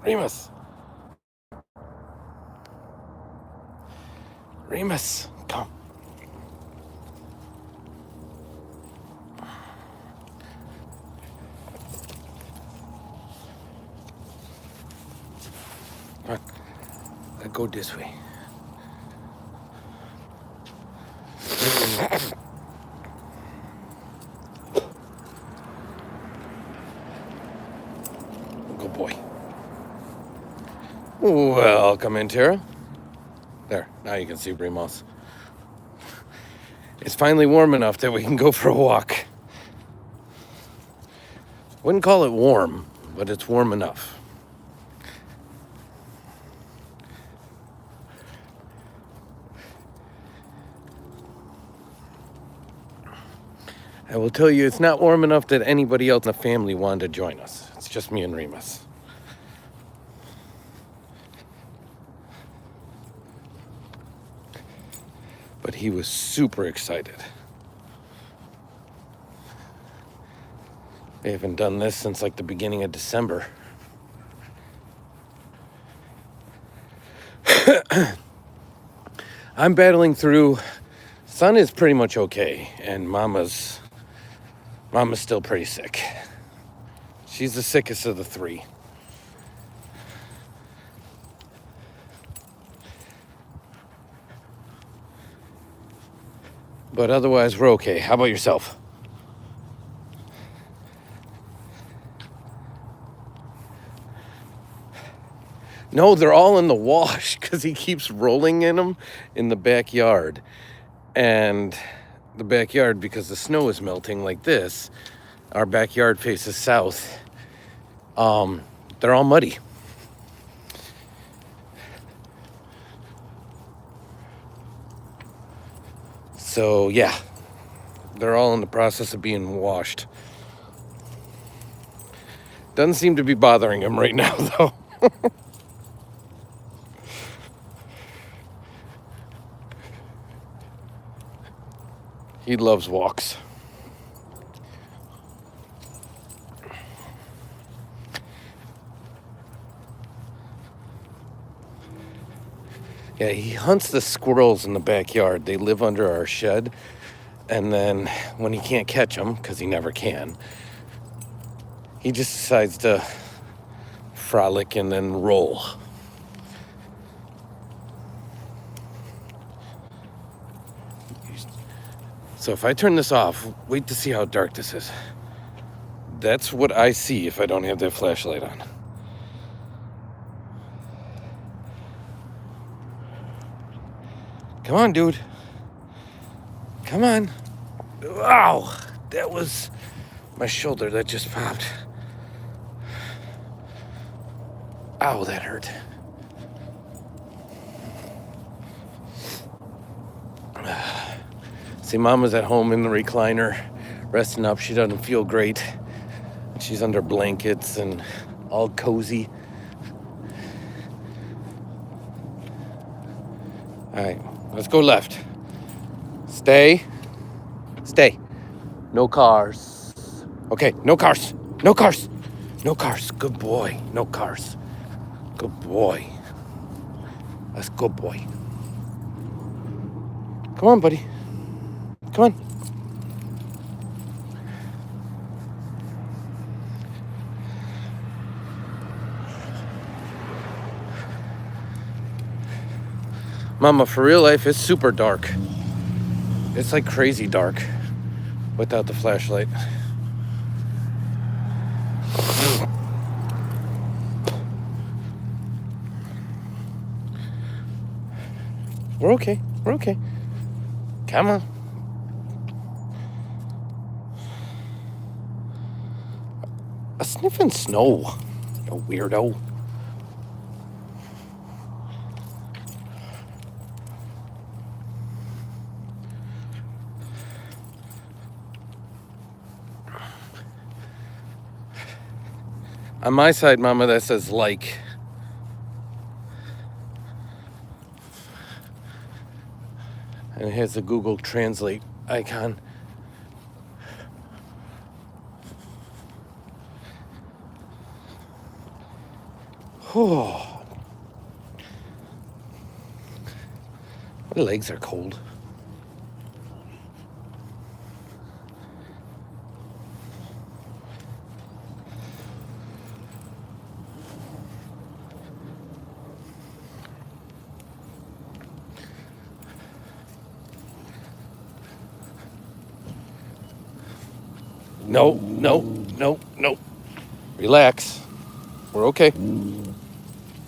Remus. Remus, come. Come on. Let's go this way. Good boy. Welcome in, Tara. There, now you can see Remus. It's finally warm enough that we can go for a walk. Wouldn't call it warm, but it's warm enough. I will tell you, it's not warm enough that anybody else in the family wanted to join us. It's just me and Remus. But he was super excited. They haven't done this since like the beginning of December. I'm battling through. Son is pretty much okay, and Mama's still pretty sick. She's the sickest of the three. But otherwise, we're okay. How about yourself? No, they're all in the wash because he keeps rolling in them in the backyard. And the backyard, because the snow is melting like this, our backyard faces south. They're all muddy. So, yeah, they're all in the process of being washed. Doesn't seem to be bothering him right now, though. He loves walks. Yeah, he hunts the squirrels in the backyard. They live under our shed. And then when he can't catch them, because he never can, he just decides to frolic and then roll. So if I turn this off, wait to see how dark this is. That's what I see if I don't have that flashlight on. Come on, dude. Come on. Wow, that was my shoulder that just popped. Ow, that hurt. See, Mama's at home in the recliner, resting up. She doesn't feel great. She's under blankets and all cozy. All right, let's go left. Stay. No cars. Okay, no cars. No cars. Good boy. No cars. Good boy. That's good boy. Come on, buddy. Come on. Mama, for real life, it's super dark. It's like crazy dark without the flashlight. We're okay. Come on. A sniffing snow, you weirdo. On my side, Mama, that says like. And it has the Google Translate icon. Oh, my legs are cold. No. Relax. We're okay.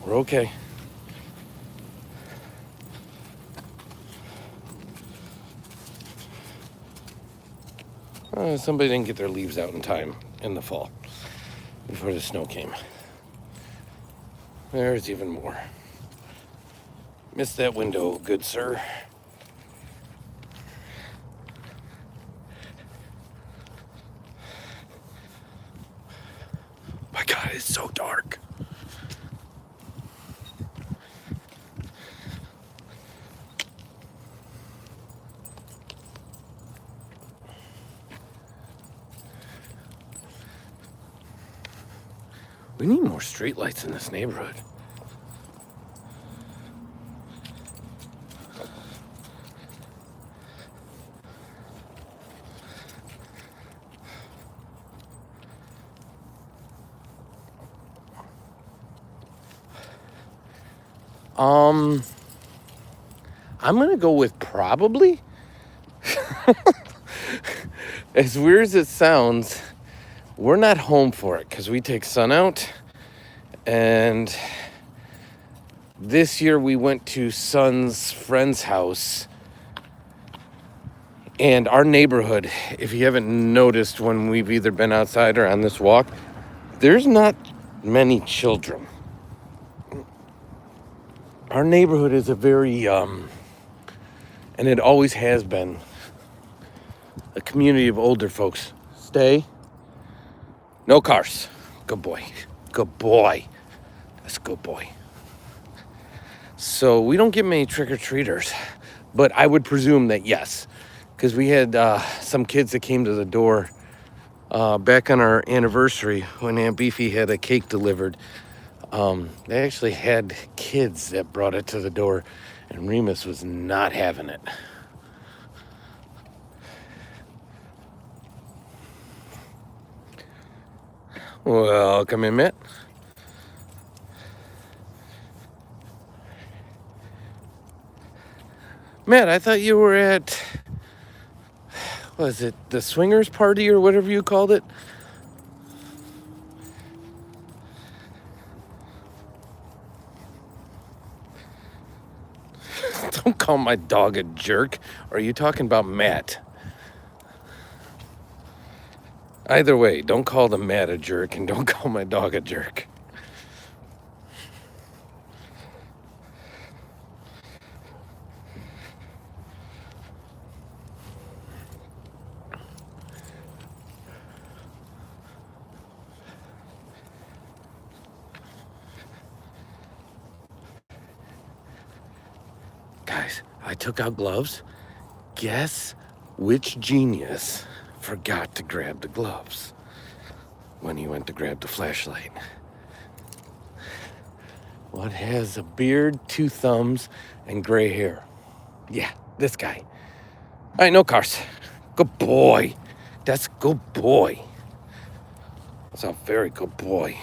We're okay. Somebody didn't get their leaves out in time in the fall before the snow came. There's even more. Missed that window, good sir. My God, it's so dark. We need more streetlights in this neighborhood. I'm gonna go with probably. As weird as it sounds, we're not home for it because we take Sun out, and this year we went to Sun's friend's house, and our neighborhood, if you haven't noticed when we've either been outside or on this walk, there's not many children. Our neighborhood is a very, and it always has been, a community of older folks. Stay. No cars. Good boy. Good boy. That's a good boy. So we don't get many trick-or-treaters, but I would presume that yes, because we had some kids that came to the door back on our anniversary when Aunt Beefy had a cake delivered. They actually had kids that brought it to the door, and Remus was not having it. Welcome in, Matt. Matt, I thought you were at, was it the swingers party or whatever you called it? Don't call my dog a jerk. Or are you talking about Matt? Either way, don't call the Matt a jerk and don't call my dog a jerk. Guys, I took out gloves. Guess which genius forgot to grab the gloves when he went to grab the flashlight? What has a beard, 2 thumbs, and gray hair? Yeah, this guy. All right, no cars. Good boy. That's a good boy. That's a very good boy.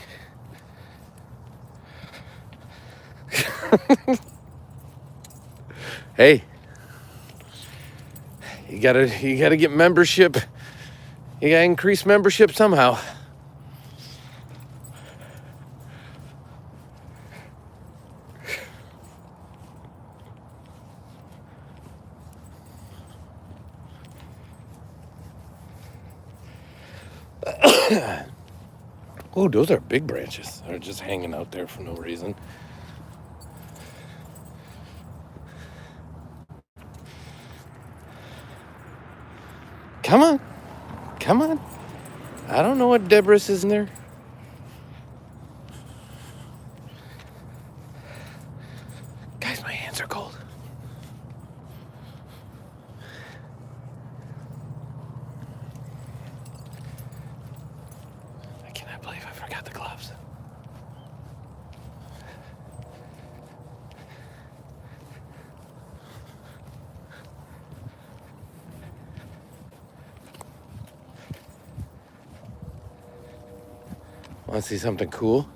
Hey, you gotta get membership. You gotta increase membership somehow. Oh, those are big branches. They're just hanging out there for no reason. Come on. Come on. I don't know what Debris is in there. Guys, my hands are cold. I cannot believe I forgot the gloves. Want to see something cool?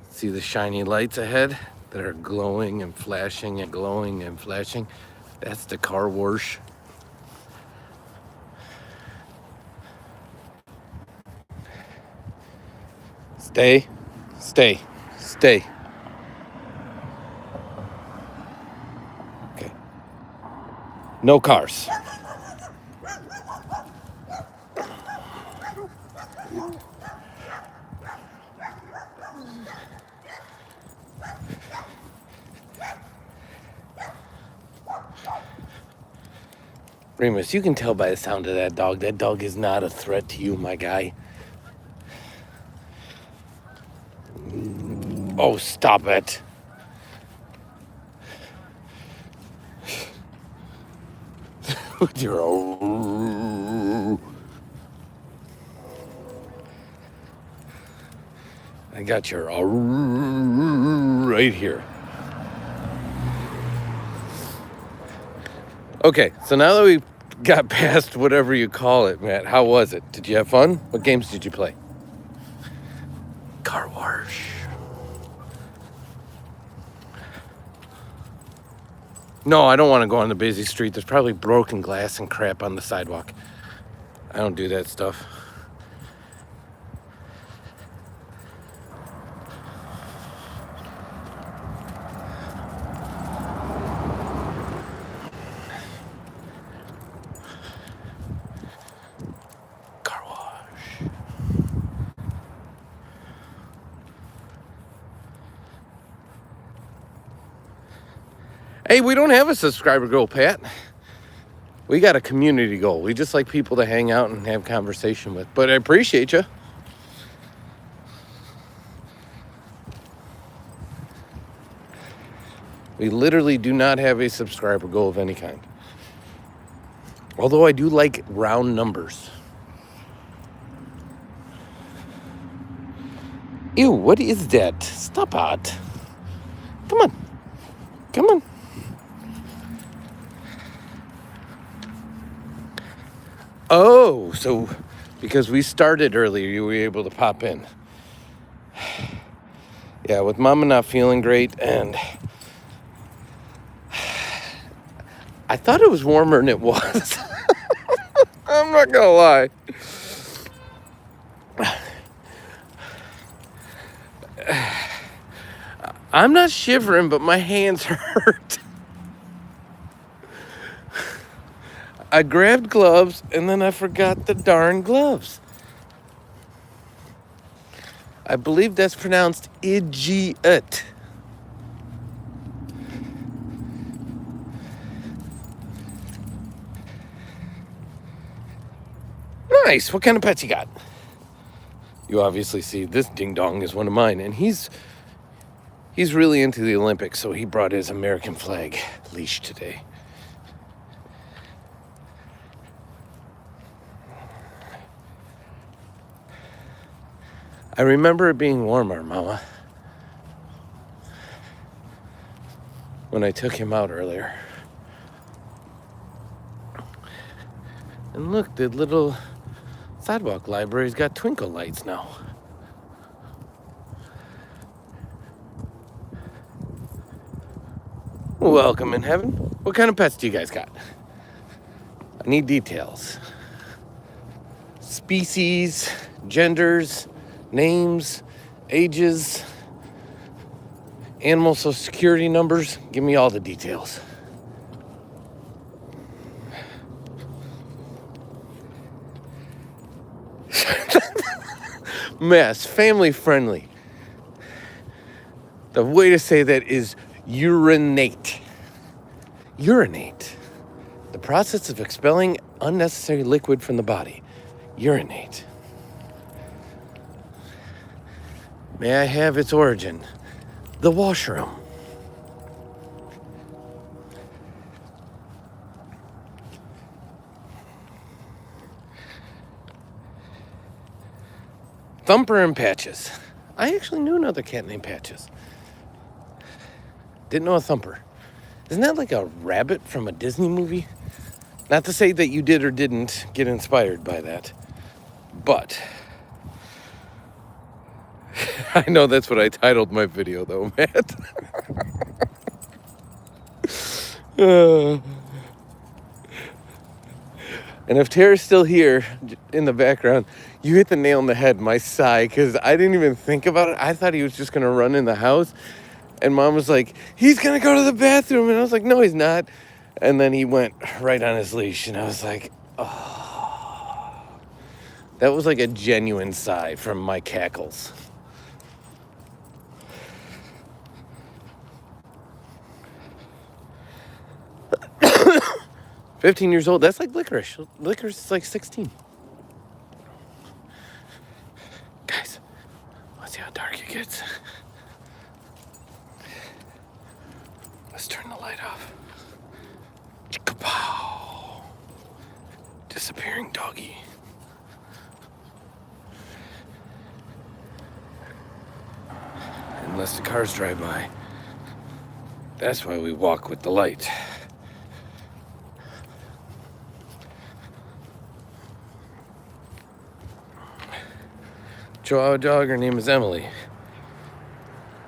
See the shiny lights ahead that are glowing and flashing and glowing and flashing? That's the car wash. Stay, stay, stay. Okay. No cars. Remus, you can tell by the sound of that dog. That dog is not a threat to you, my guy. Oh, stop it. I got your right here. Okay, so now that we got past whatever you call it, Matt, how was it? Did you have fun? What games did you play? Car wash. No, I don't want to go on the busy street. There's probably broken glass and crap on the sidewalk. I don't do that stuff. Car wash. Hey, we don't have a subscriber goal, Pat. We got a community goal. We just like people to hang out and have conversation with. But I appreciate you. We literally do not have a subscriber goal of any kind. Although I do like round numbers. Ew, what is that? Stop it. Come on. Come on. Oh, so because we started earlier, you were able to pop in. Yeah, with Mama not feeling great, and I thought it was warmer than it was. I'm not gonna lie. I'm not shivering, but my hands hurt. I grabbed gloves, and then I forgot the darn gloves. I believe that's pronounced idiot. Nice. What kind of pets you got? You obviously see this ding dong is one of mine, and he's really into the Olympics, so he brought his American flag leash today. I remember it being warmer, Mama, when I took him out earlier. And look, the little sidewalk library's got twinkle lights now. Welcome in heaven. What kind of pets do you guys got? I need details. Species, genders, names, ages, animal social security numbers. Give me all the details. Mess, family friendly. The way to say that is urinate. Urinate. The process of expelling unnecessary liquid from the body. Urinate. May I have its origin? The washroom. Thumper and Patches. I actually knew another cat named Patches. Didn't know a Thumper. Isn't that like a rabbit from a Disney movie? Not to say that you did or didn't get inspired by that, but I know that's what I titled my video, though, Matt. And if Tara's still here in the background, you hit the nail on the head, my sigh, because I didn't even think about it. I thought he was just going to run in the house. And Mom was like, he's going to go to the bathroom. And I was like, no, he's not. And then he went right on his leash. And I was like, oh. That was like a genuine sigh from my cackles. $15 years old. That's like licorice. Licorice is like 16. Guys, let's see how dark it gets. Let's turn the light off. Chicka-pow. Disappearing doggy. Unless the cars drive by. That's why we walk with the light. Chihuahua dog, her name is Emily.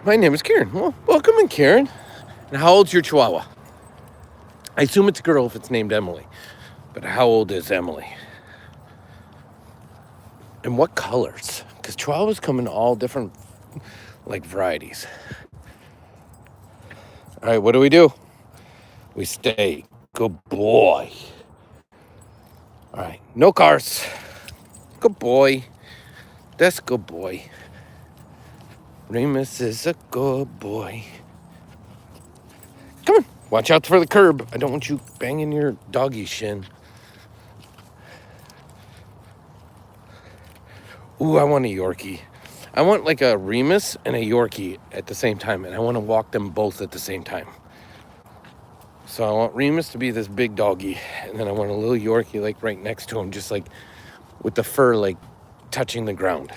My name is Karen. Well, welcome in, Karen. And how old's your Chihuahua? I assume it's a girl if it's named Emily. But how old is Emily? And what colors? Because Chihuahuas come in all different, like, varieties. All right, what do? We stay. Good boy. All right, no cars. Good boy. That's a good boy. Remus is a good boy. Come on, watch out for the curb. I don't want you banging your doggy shin. Ooh, I want a Yorkie. I want like a Remus and a Yorkie at the same time, and I want to walk them both at the same time. So I want Remus to be this big doggy, and then I want a little Yorkie like right next to him, just like with the fur like touching the ground.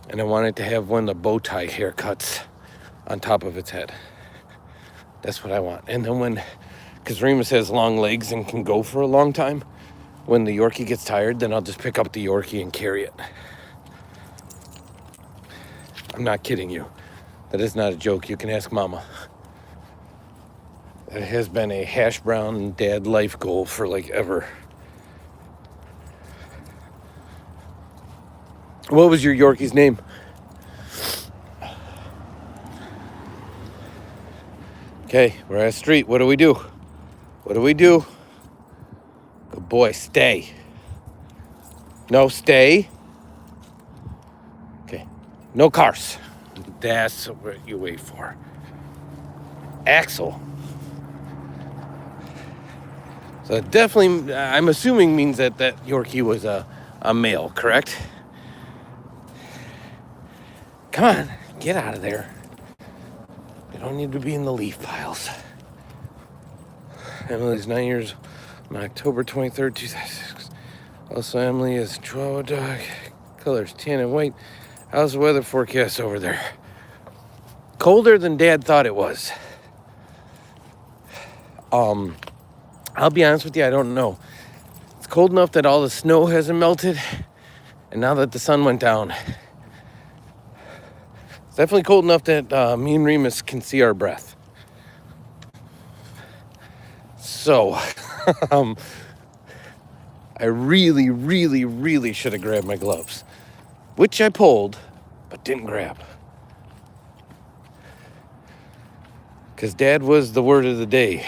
And I want it to have one of the bow tie haircuts on top of its head. That's what I want. And then because Remus has long legs and can go for a long time, when the Yorkie gets tired, then I'll just pick up the Yorkie and carry it. I'm not kidding you. That is not a joke. You can ask Mama. That has been a hash brown dad life goal for like ever. What was your Yorkie's name? Okay, we're at a street. What do we do? Good boy, stay. No, stay. Okay, no cars. That's what you wait for. Axel. So it definitely, I'm assuming means that Yorkie was a male, correct? Come on, get out of there. You don't need to be in the leaf piles. Emily's 9 years on October 23rd, 2006. Also, Emily is a Chihuahua dog. Colors tan and white. How's the weather forecast over there? Colder than Dad thought it was. I'll be honest with you, I don't know. It's cold enough that all the snow hasn't melted, and now that the sun went down, it's definitely cold enough that me and Remus can see our breath. So, I really, really, really should have grabbed my gloves, which I pulled, but didn't grab. Because Dad was the word of the day.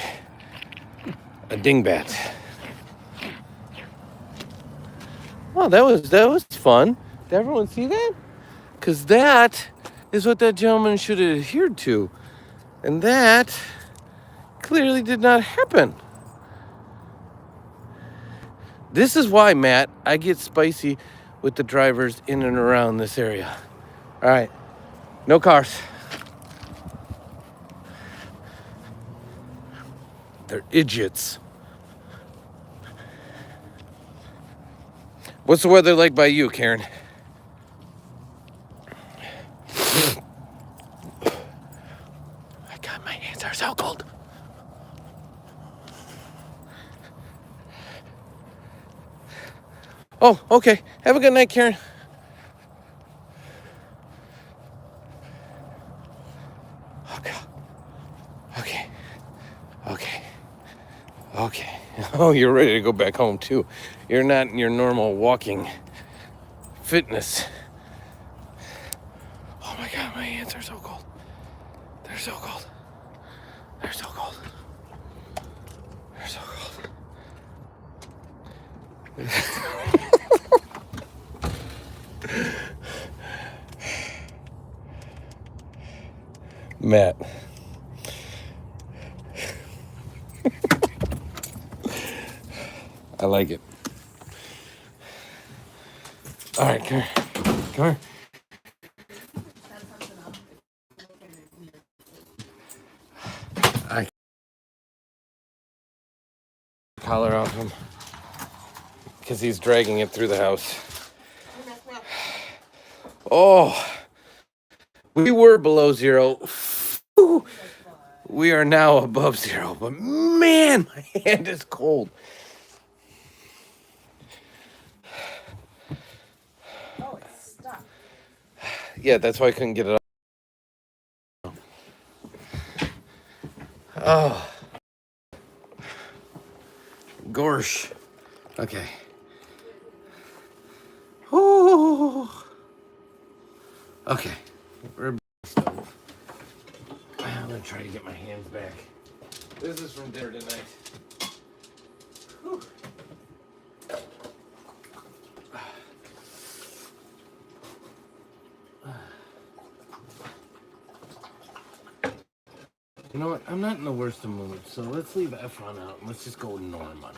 A dingbat. Well, that was fun. Did everyone see that? Because that is what that gentleman should have adhered to. And that clearly did not happen. This is why, Matt, I get spicy with the drivers in and around this area. All right, no cars. They're idiots. What's the weather like by you, Karen? My God, my hands are so cold. Oh, okay. Have a good night, Karen. Oh, you're ready to go back home too. You're not in your normal walking fitness. Oh my God, my hands are so cold. They're so cold. They're so cold. They're so cold. Matt. I like it. All right, come here. Come here. I collar off him because he's dragging it through the house. Oh, we were below zero. We are now above zero, but man, my hand is cold. Oh, it's stuck. Yeah, that's why I couldn't get it off. Oh, gorsh. Okay. Oh. Okay. We're stove. I'm gonna try to get my hands back. This is from dinner tonight. Whew. You know what? I'm not in the worst of moods, so let's leave Efron out and let's just go Norman.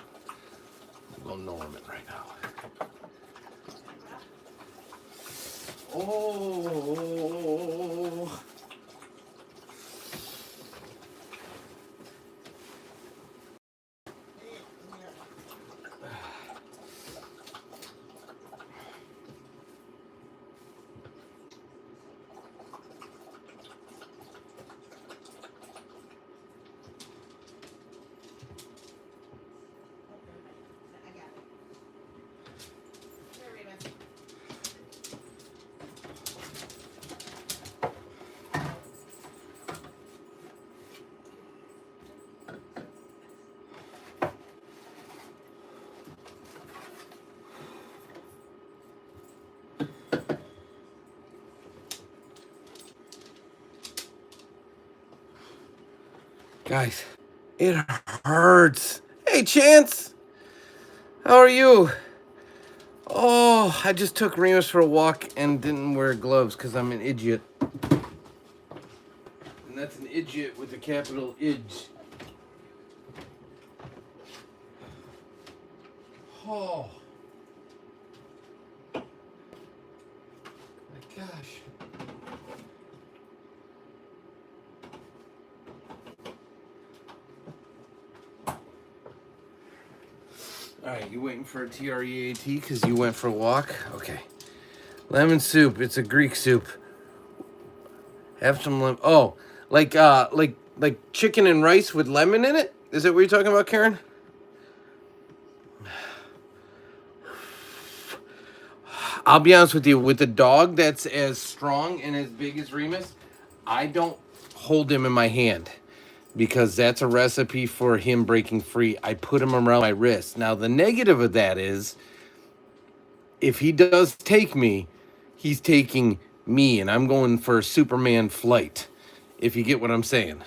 We'll go Norman right now. Oh. Guys, it hurts. Hey, Chance, how are you? Oh, I just took Remus for a walk and didn't wear gloves because I'm an idiot. And that's an idiot with a capital idj. Oh. My gosh. All right, you waiting for a TREAT because you went for a walk? Okay. Lemon soup. It's a Greek soup. Have some lemon. Oh, like chicken and rice with lemon in it? Is that what you're talking about, Karen? I'll be honest with you. With a dog that's as strong and as big as Remus, I don't hold him in my hand because that's a recipe for him breaking free. I put him around my wrist. Now, the negative of that is if he does take me, he's taking me, and I'm going for a Superman flight, if you get what I'm saying.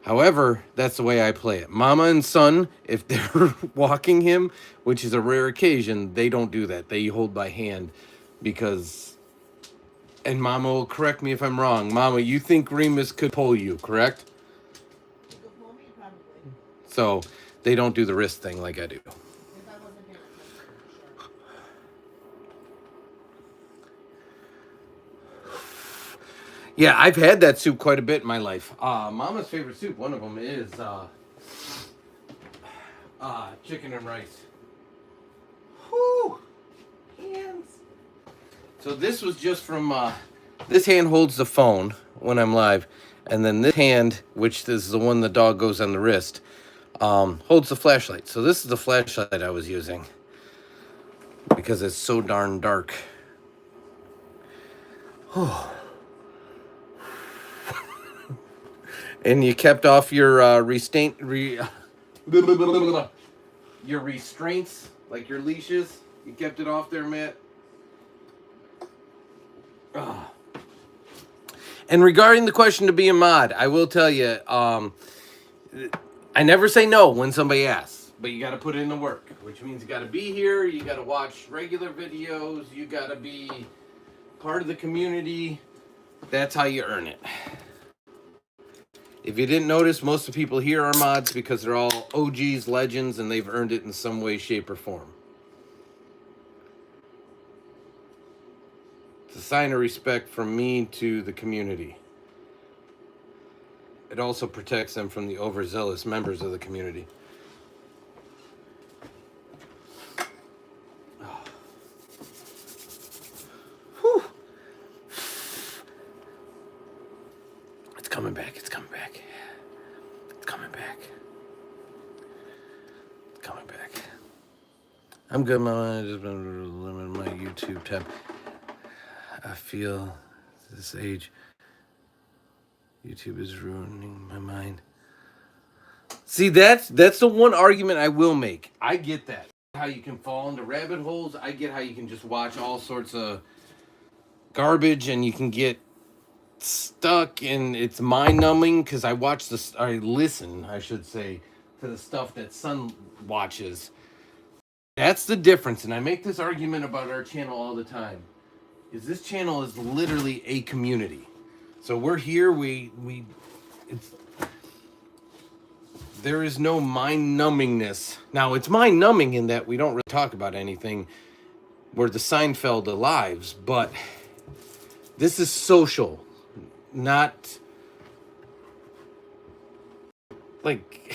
However, that's the way I play it. Mama and son, if they're walking him, which is a rare occasion, they don't do that. They hold by hand because, and Mama will correct me if I'm wrong. Mama, you think Remus could pull you, correct? You could pull me, probably. So they don't do the wrist thing like I do. If I wasn't here, for sure. Yeah, I've had that soup quite a bit in my life. Mama's favorite soup, one of them is chicken and rice. Whew. Hands. So this was just from, this hand holds the phone when I'm live, and then this hand, which is the one the dog goes on the wrist, holds the flashlight. So this is the flashlight I was using because it's so darn dark. And you kept off your Your restraints, like your leashes, you kept it off there, Matt. Ugh. And regarding the question to be a mod, I will tell you, I never say no when somebody asks, but you got to put in the work, which means you got to be here, you got to watch regular videos, you got to be part of the community. That's how you earn it. If you didn't notice, most of the people here are mods because they're all OGs, legends, and they've earned it in some way, shape, or form. It's a sign of respect from me to the community. It also protects them from the overzealous members of the community. Whew. It's coming back. It's coming back. It's coming back. It's coming back. I'm good, Mama. I just been limiting my YouTube tab. I feel this age, YouTube is ruining my mind. See, that's the one argument I will make. I get that. How you can fall into rabbit holes. I get how you can just watch all sorts of garbage and you can get stuck, and it's mind numbing because I listen, I should say, to the stuff that Son watches. That's the difference, and I make this argument about our channel all the time. Is this channel is literally a community. So we're here, there is no mind numbingness. Now it's mind numbing in that we don't really talk about anything. We're the Seinfeld of lives, but this is social, not like,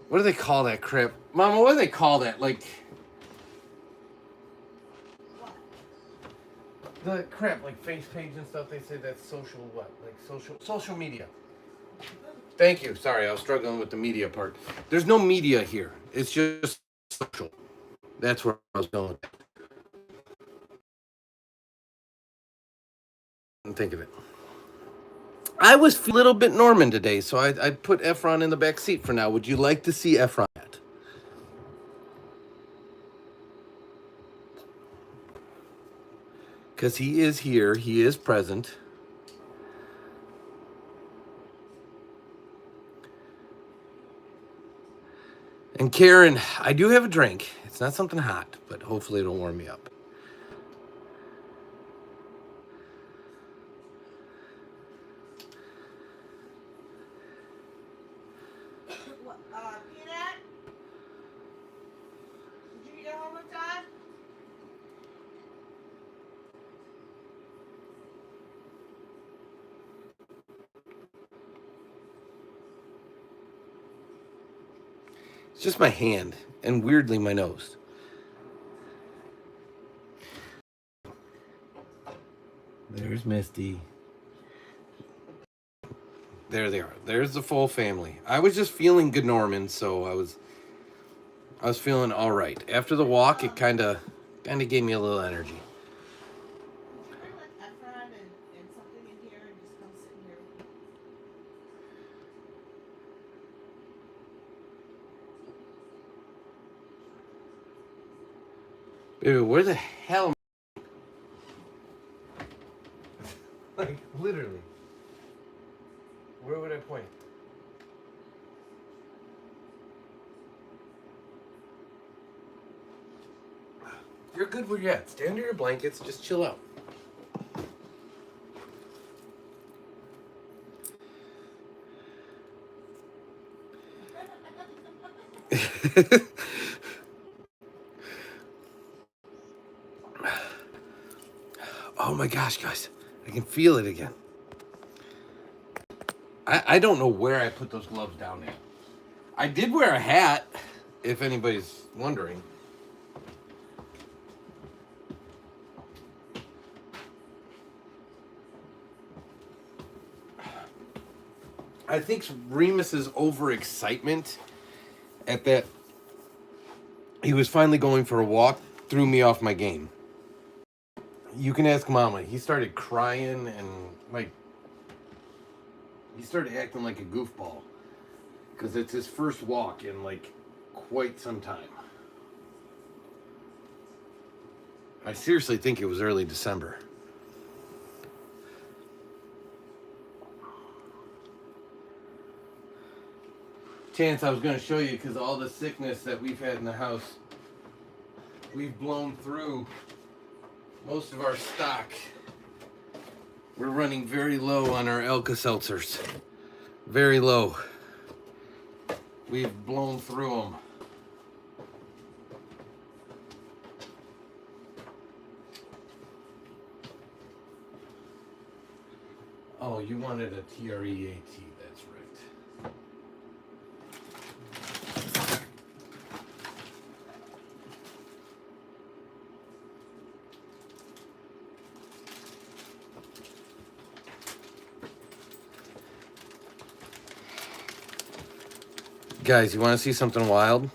what do they call that crap? Mama, what do they call that? Like, the crap, like face page and stuff, they say that's social what? Like social media. Thank you. Sorry, I was struggling with the media part. There's no media here. It's just social. That's where I was going. Think of it. I was a little bit Norman today, so I put Efron in the back seat for now. Would you like to see Efron? Because he is here. He is present. And Karen, I do have a drink. It's not something hot, but hopefully it'll warm me up. What, Peanut? Did you get home with Todd? It's just my hand, and weirdly my nose. There's Misty. There they are. There's the full family. I was just feeling good Norman, so I was feeling all right. After the walk, it kind of gave me a little energy. Can you bring like Efron and something in here and just come sit in here with me? Baby, where the hell? Like, literally. Where would I point? You're good where you're at. Stay under your blankets. Just chill out. Oh my gosh, guys. I can feel it again. I don't know where I put those gloves down at. I did wear a hat, if anybody's wondering. I think Remus's overexcitement at that, he was finally going for a walk, threw me off my game. You can ask Mama. He started crying and like, he started acting like a goofball. because it's his first walk in like quite some time. I seriously think it was early December. Chance, I was going to show you because all the sickness that we've had in the house, we've blown through most of our stock. We're running very low on our Alka-Seltzers. Very low. We've blown through them. Oh, you wanted a TREAT, that's right. Guys, you want to see something wild?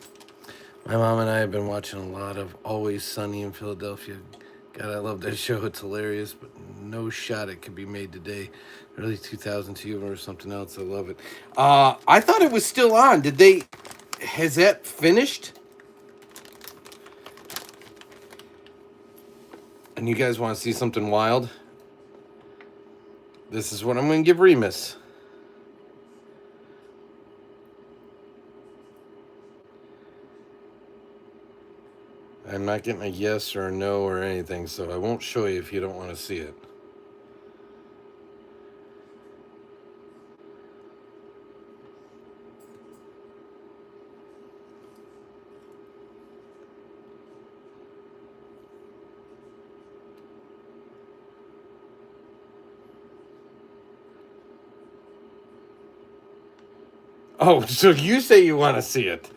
My mom and I have been watching a lot of Always Sunny in Philadelphia. God, I love that show. It's hilarious, but no shot it could be made today. Early 2002 or something else. I love it. I thought it was still on. Has that finished? And you guys want to see something wild? This is what I'm going to give Remus. I'm not getting a yes or a no or anything, so I won't show you if you don't want to see it. Oh, so you say you want to see it.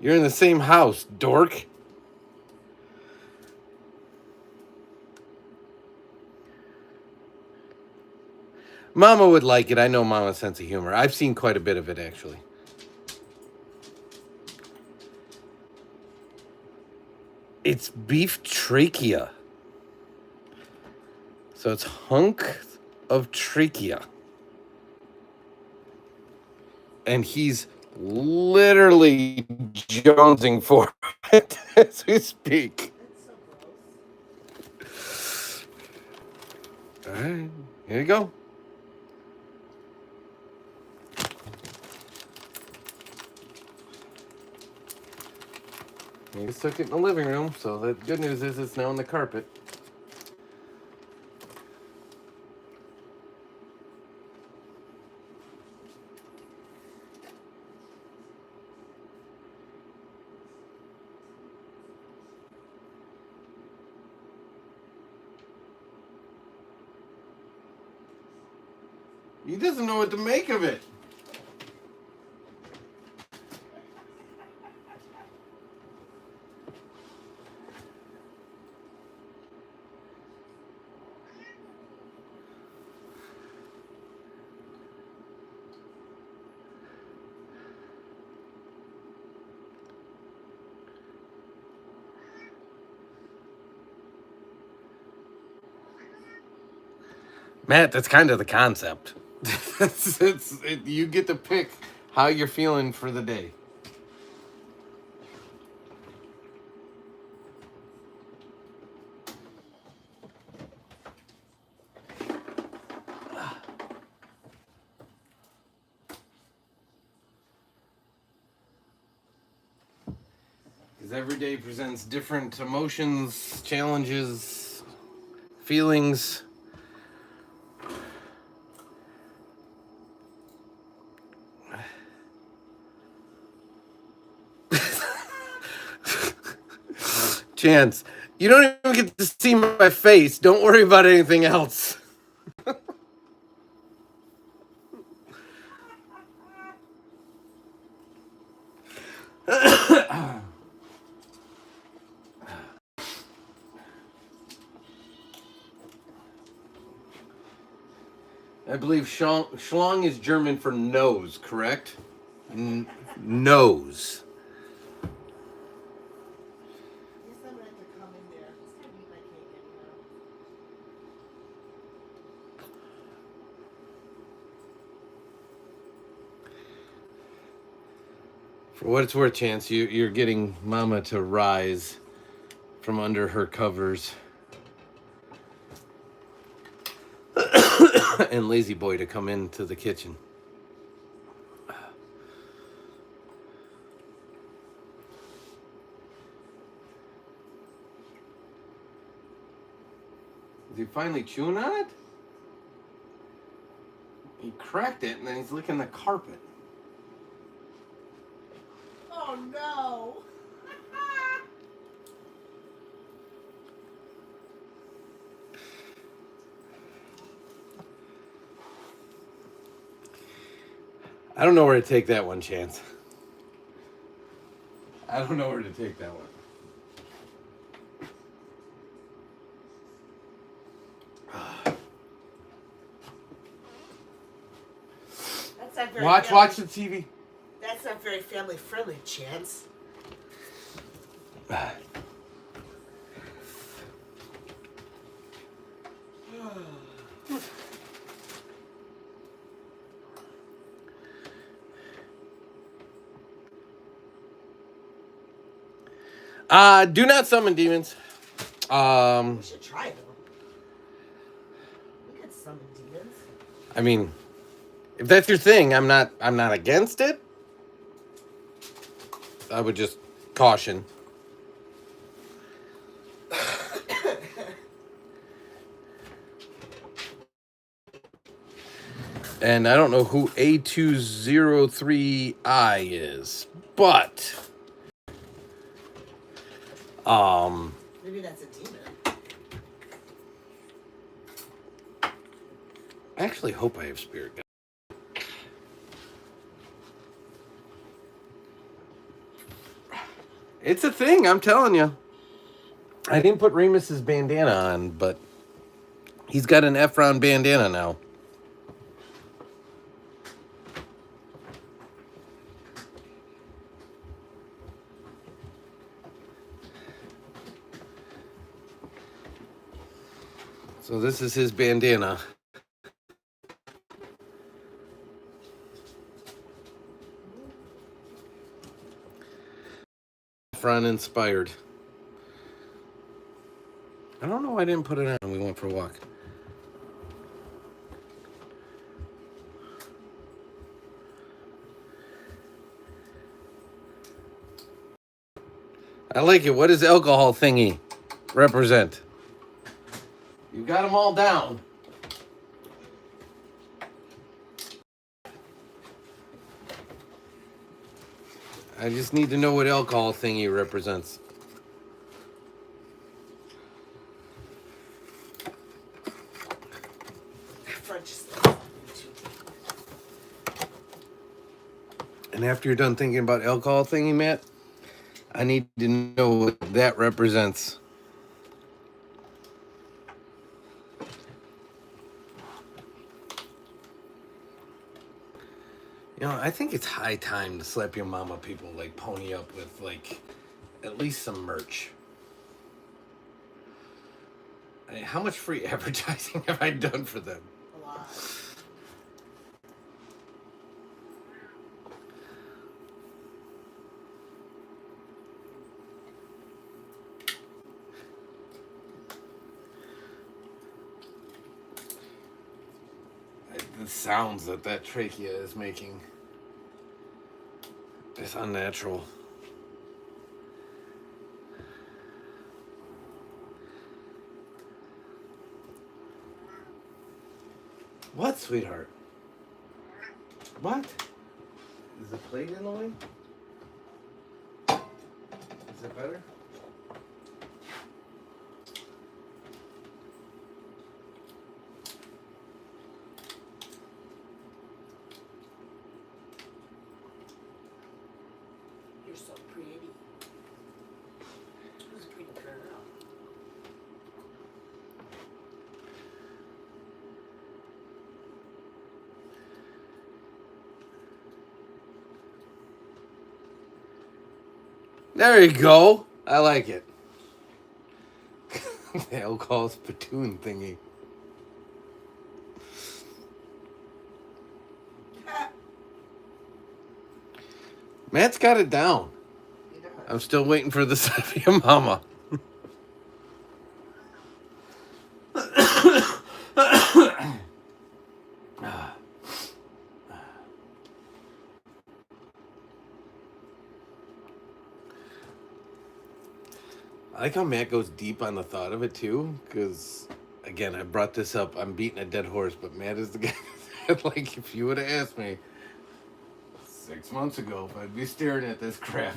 You're in the same house, dork. Mama would like it. I know Mama's sense of humor. I've seen quite a bit of it, actually. It's beef trachea. So it's hunk of trachea. And he's literally jonesing for it as we speak. That's so gross. All right, here you go. You just took it in the living room, so the good news is it's now on the carpet. He doesn't know what to make of it. Matt, that's kind of the concept. You get to pick how you're feeling for the day. Because every day presents different emotions, challenges, feelings. Chance, you don't even get to see my face. Don't worry about anything else. I believe schlong is German for nose, correct? Nose. Guess I'm gonna have to come in there. It's time to eat my cake anyhow. For what it's worth, Chance, you're getting Mama to rise from under her covers. And Lazy Boy to come into the kitchen. Is he finally chewing on it? He cracked it and then he's licking the carpet. Oh no! I don't know where to take that one, Chance. I don't know where to take that one. That's not very Watch the TV. That's not very family friendly, Chance. Do not summon demons. We should try them. We could summon demons. I mean, if that's your thing, I'm not against it. I would just caution. And I don't know who A203I is, but maybe that's a demon. I actually hope I have spirit guide. It's a thing, I'm telling you. I didn't put Remus's bandana on, but he's got an Efron bandana now. So this is his bandana. Efron inspired. I don't know why I didn't put it on when we went for a walk. I like it. What does alcohol thingy represent? You got them all down. I just need to know what alcohol thingy represents. And after you're done thinking about alcohol thingy, Matt, I need to know what that represents. You know, I think it's high time to slap your mama people, like, pony up with, like, at least some merch. I mean, how much free advertising have I done for them? A lot. The sounds that trachea is making is unnatural. What, sweetheart? What? Is the plate in the way? Is it better? You're so pretty. Who's a pretty girl? There you go. I like it. The alcohol spittoon thingy. Matt's got it down. He does. I'm still waiting for the Sepia Mama. I like how Matt goes deep on the thought of it too, because again, I brought this up. I'm beating a dead horse, but Matt is the guy that, like, if you would have asked me 6 months ago if I'd be staring at this crap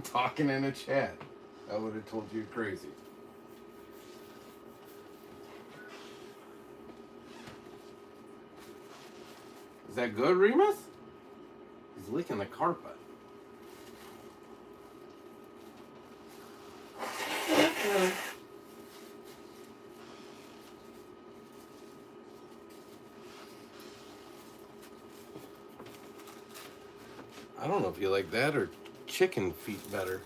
talking in a chat, I would have told you you're crazy. Is that good, Remus? He's licking the carpet. I don't know if you like that or chicken feet better.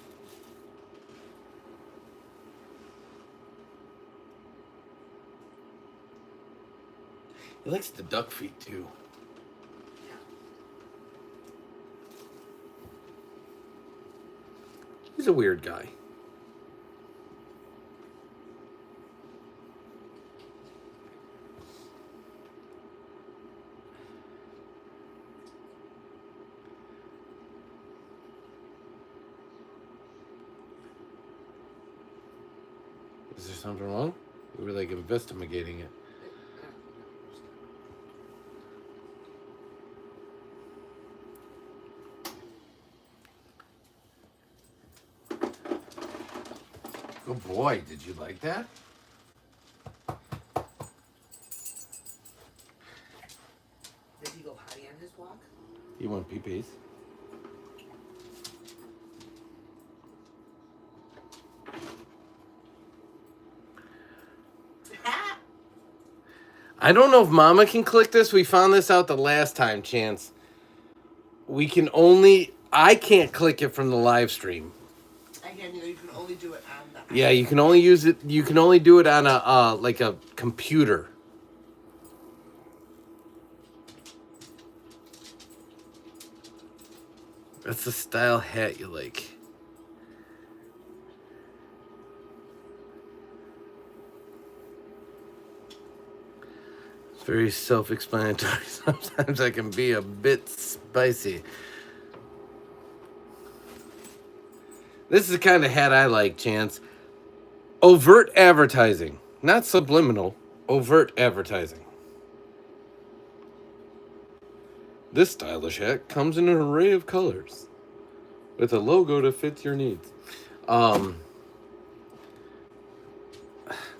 He likes the duck feet too. He's a weird guy. Is there something wrong? You were like investigating it. Good boy. Did you like that? Did he go potty on his walk? You want pee-pees? I don't know if Mama can click this. We found this out the last time, Chance. I can't click it from the live stream. Again, you can only do it on the. Yeah, you can only use it. You can only do it on a like a computer. That's the style hat you like. It's very self-explanatory. Sometimes I can be a bit spicy. This is the kind of hat I like, Chance. Overt advertising. Not subliminal. Overt advertising. This stylish hat comes in an array of colors with a logo to fit your needs. Now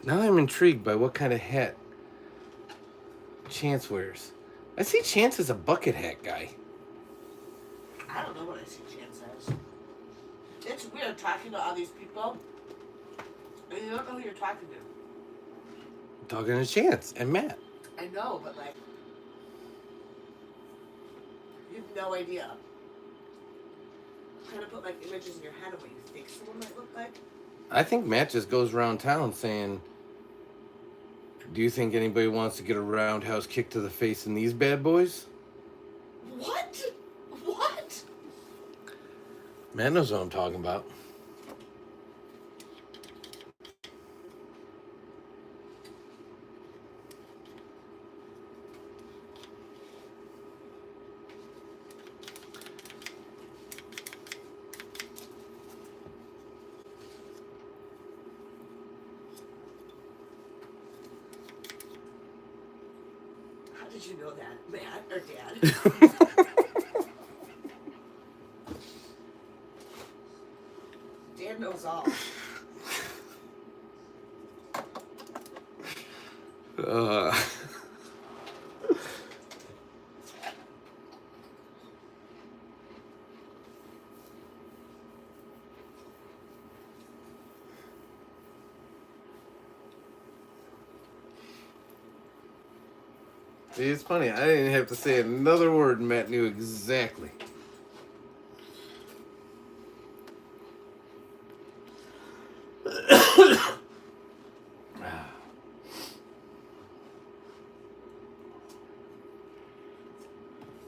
I'm intrigued by what kind of hat Chance wears. I see Chance as a bucket hat guy. I don't know what I see Chance as. It's weird talking to all these people, and you don't know who you're talking to. I'm talking to Chance and Matt. I know, but like, you have no idea. Kind of put like images in your head of what you think someone might look like. I think Matt just goes around town saying, do you think anybody wants to get a roundhouse kick to the face in these bad boys? What? What? Matt knows what I'm talking about. How did you know that, Matt or Dad? Dad knows all. See, it's funny. I didn't have to say another word, and Matt knew exactly.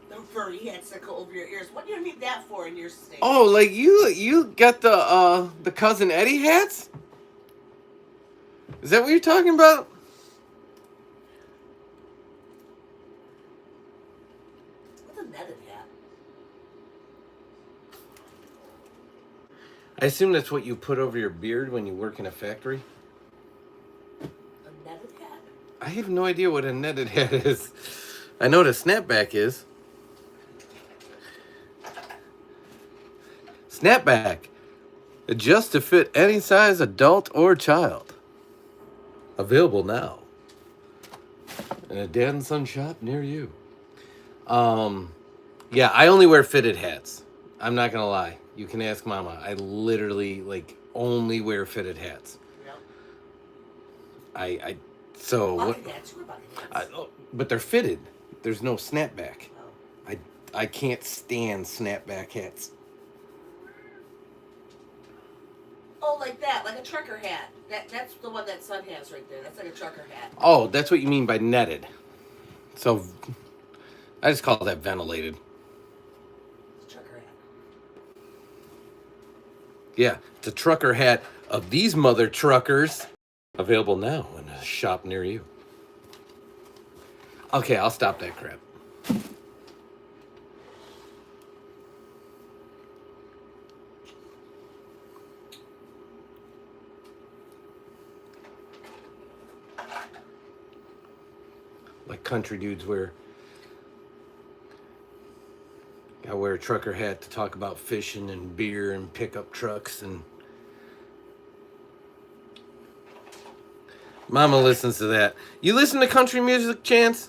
The party hats that go over your ears. What do you need that for in your state? Oh, like you got the Cousin Eddie hats? Is that what you're talking about? What's a netted hat? I assume that's what you put over your beard when you work in a factory. A netted hat? I have no idea what a netted hat is. I know what a snapback is. Snapback. Adjust to fit any size adult or child. Available now in a Dad and Son shop near you. Yeah, I only wear fitted hats. I'm not gonna lie. You can ask Mama. I literally only wear fitted hats. Yep. I so what? Bucket hats. You wear bucket hats. But they're fitted. There's no snapback. Oh. I can't stand snapback hats. Oh, like that, like a trucker hat. That's the one that Son has right there. That's like a trucker hat. Oh, that's what you mean by netted. So I just call that ventilated. It's a trucker hat. Yeah, it's a trucker hat of these mother truckers. Available now in a shop near you. Okay, I'll stop that crap. Like country dudes wear. I wear a trucker hat to talk about fishing and beer and pickup trucks and. Mama listens to that. You listen to country music, Chance?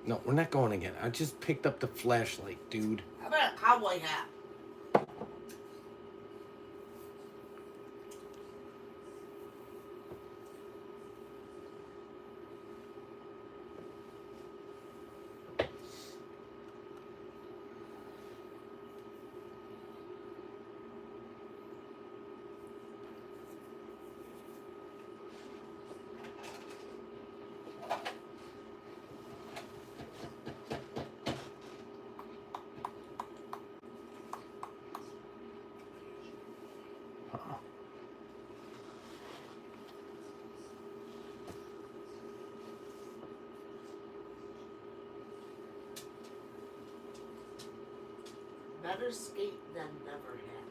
No, we're not going again. I just picked up the flashlight, dude. How about a cowboy hat? Better skate than never had.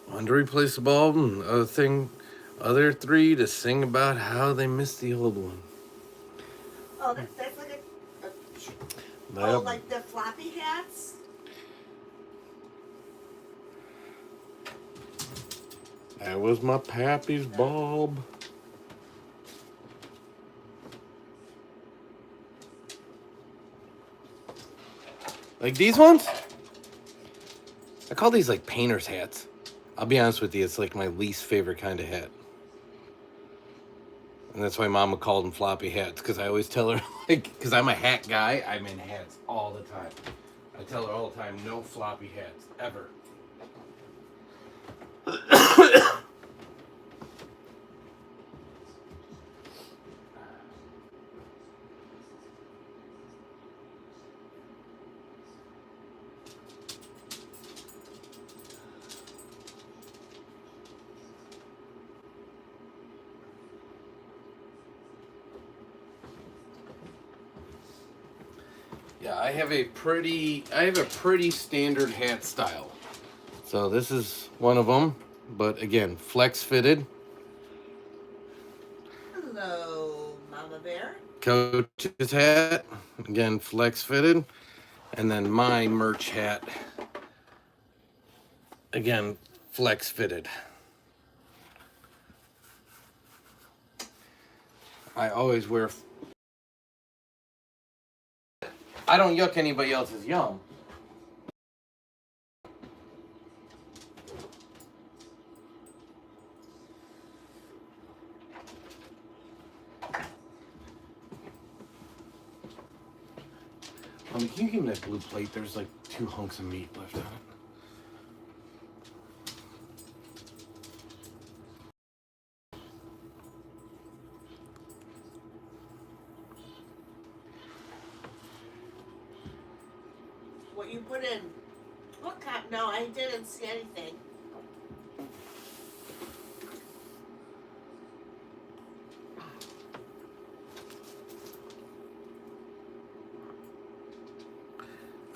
Wanted to replace the bulb and other three to sing about how they missed the old one. Oh, that's like oh, like the floppy hats? That was my pappy's bulb. Like these ones? I call these like painter's hats. I'll be honest with you, it's like my least favorite kind of hat. And that's why Mama called them floppy hats, because I always tell her, because I'm a hat guy, I'm in hats all the time. I tell her all the time, no floppy hats, ever. Yeah, I have a pretty standard hat style. So this is one of them, but again, flex fitted. Hello, Mama Bear. Coach's hat, again, flex fitted. And then my merch hat, again, flex fitted. I always wear I don't yuck anybody else's yum. Can you give me that blue plate? There's like 2 hunks of meat left on it. What you put in? What kind? No, I didn't see anything.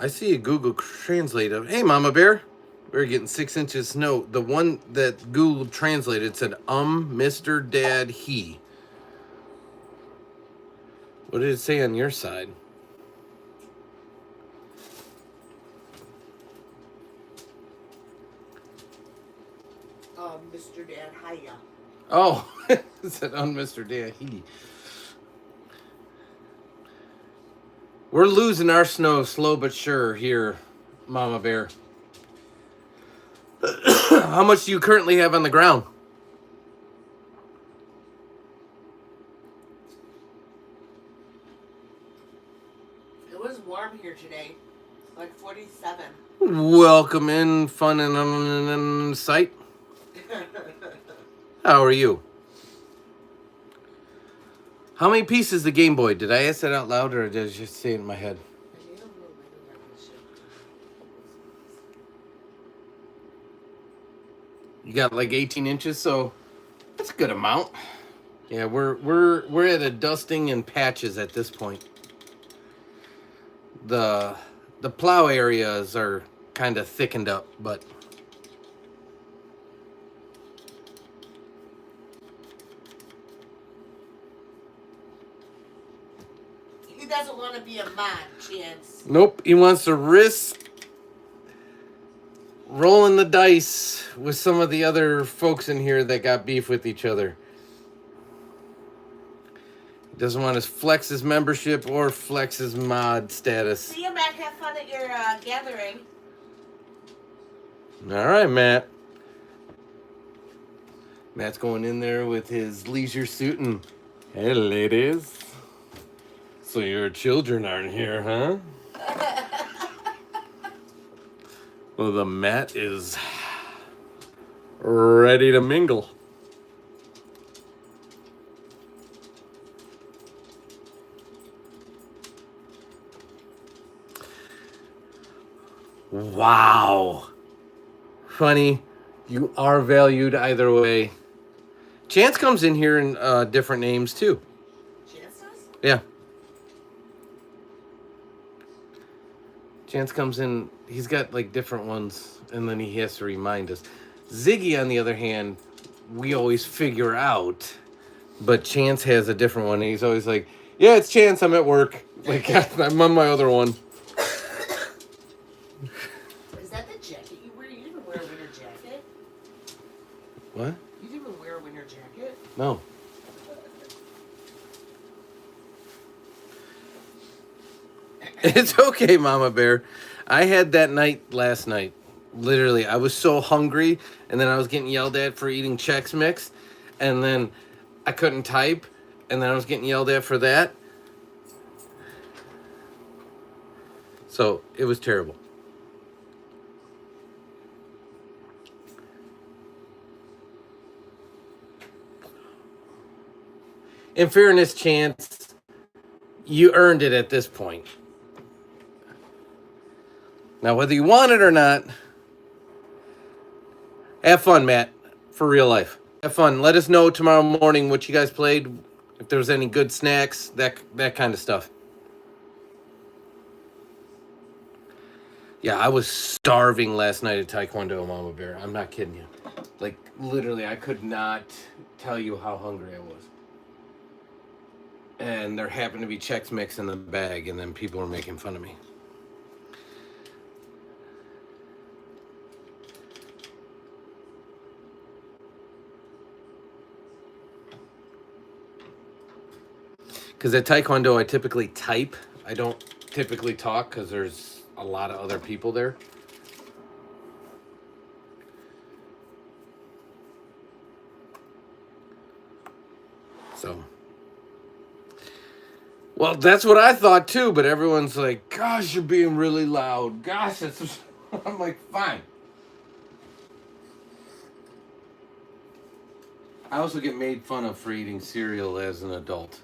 I see a Google Translate of, hey, Mama Bear, we're getting 6 inches of snow. The one that Google translated said, Mr. Dad, he. What did it say on your side? Mr. Dad, hiya. Oh, it said, Mr. Dad, he. We're losing our snow slow but sure here, Mama Bear. How much do you currently have on the ground? It was warm here today, like 47. Welcome in, fun and sight. How are you? How many pieces the Game Boy? Did I ask that out loud or did I just say it in my head? You got like 18 inches, so that's a good amount. Yeah, we're at a dusting and patches at this point. The plow areas are kind of thickened up, but He doesn't want to be a mod, Chance. nope, he wants to risk rolling the dice with some of the other folks in here that got beef with each other. He doesn't want to flex his membership or flex his mod status. See you, Matt. Have fun at your gathering. All right, Matt. Matt's going in there with his leisure suit and, hey, ladies. So your children aren't here, huh? Well, the Matt is ready to mingle. Wow. Funny, you are valued either way. Chance comes in here in different names too. Chance does? Yeah. Chance comes in, he's got like different ones, and then he has to remind us. Ziggy, on the other hand, we always figure out, but Chance has a different one, and he's always like, yeah, it's Chance, I'm at work. Like, I'm on my other one. Is that the jacket you wear? You didn't even wear a winter jacket? What? You didn't even wear a winter jacket? No. It's okay, Mama Bear. I had that night last night. Literally, I was so hungry, and then I was getting yelled at for eating Chex Mix, and then I couldn't type, and then I was getting yelled at for that. So, it was terrible. In fairness, Chance, you earned it at this point. Now, whether you want it or not, have fun, Matt, for real life. Have fun. Let us know tomorrow morning what you guys played, if there was any good snacks, that kind of stuff. Yeah, I was starving last night at Taekwondo, Mama Bear. I'm not kidding you. Like, literally, I could not tell you how hungry I was. And there happened to be Chex Mix in the bag, and then people were making fun of me. Because at Taekwondo, I typically type. I don't typically talk because there's a lot of other people there. So, well, that's what I thought too, but everyone's like, gosh, you're being really loud. Gosh, that's... I'm like, fine. I also get made fun of for eating cereal as an adult.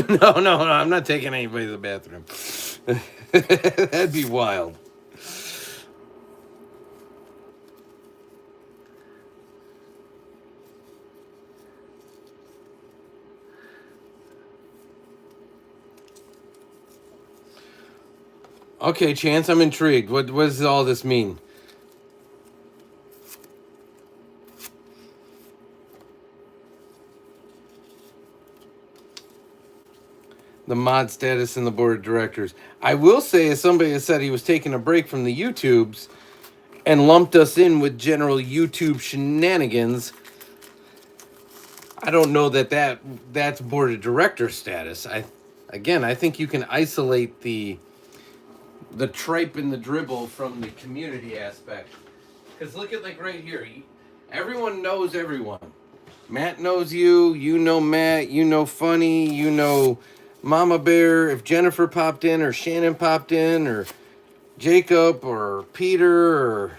No, I'm not taking anybody to the bathroom. That'd be wild. Okay, Chance, I'm intrigued. What does all this mean? The mod status in the board of directors. I will say, as somebody has said, he was taking a break from the YouTubes and lumped us in with general YouTube shenanigans. I don't know that's board of director status. I think you can isolate the tripe and the dribble from the community aspect. Because look at, like, right here. Everyone knows everyone. Matt knows you. You know Matt. You know Funny. You know Mama Bear. If Jennifer popped in, or Shannon popped in, or Jacob, or Peter, or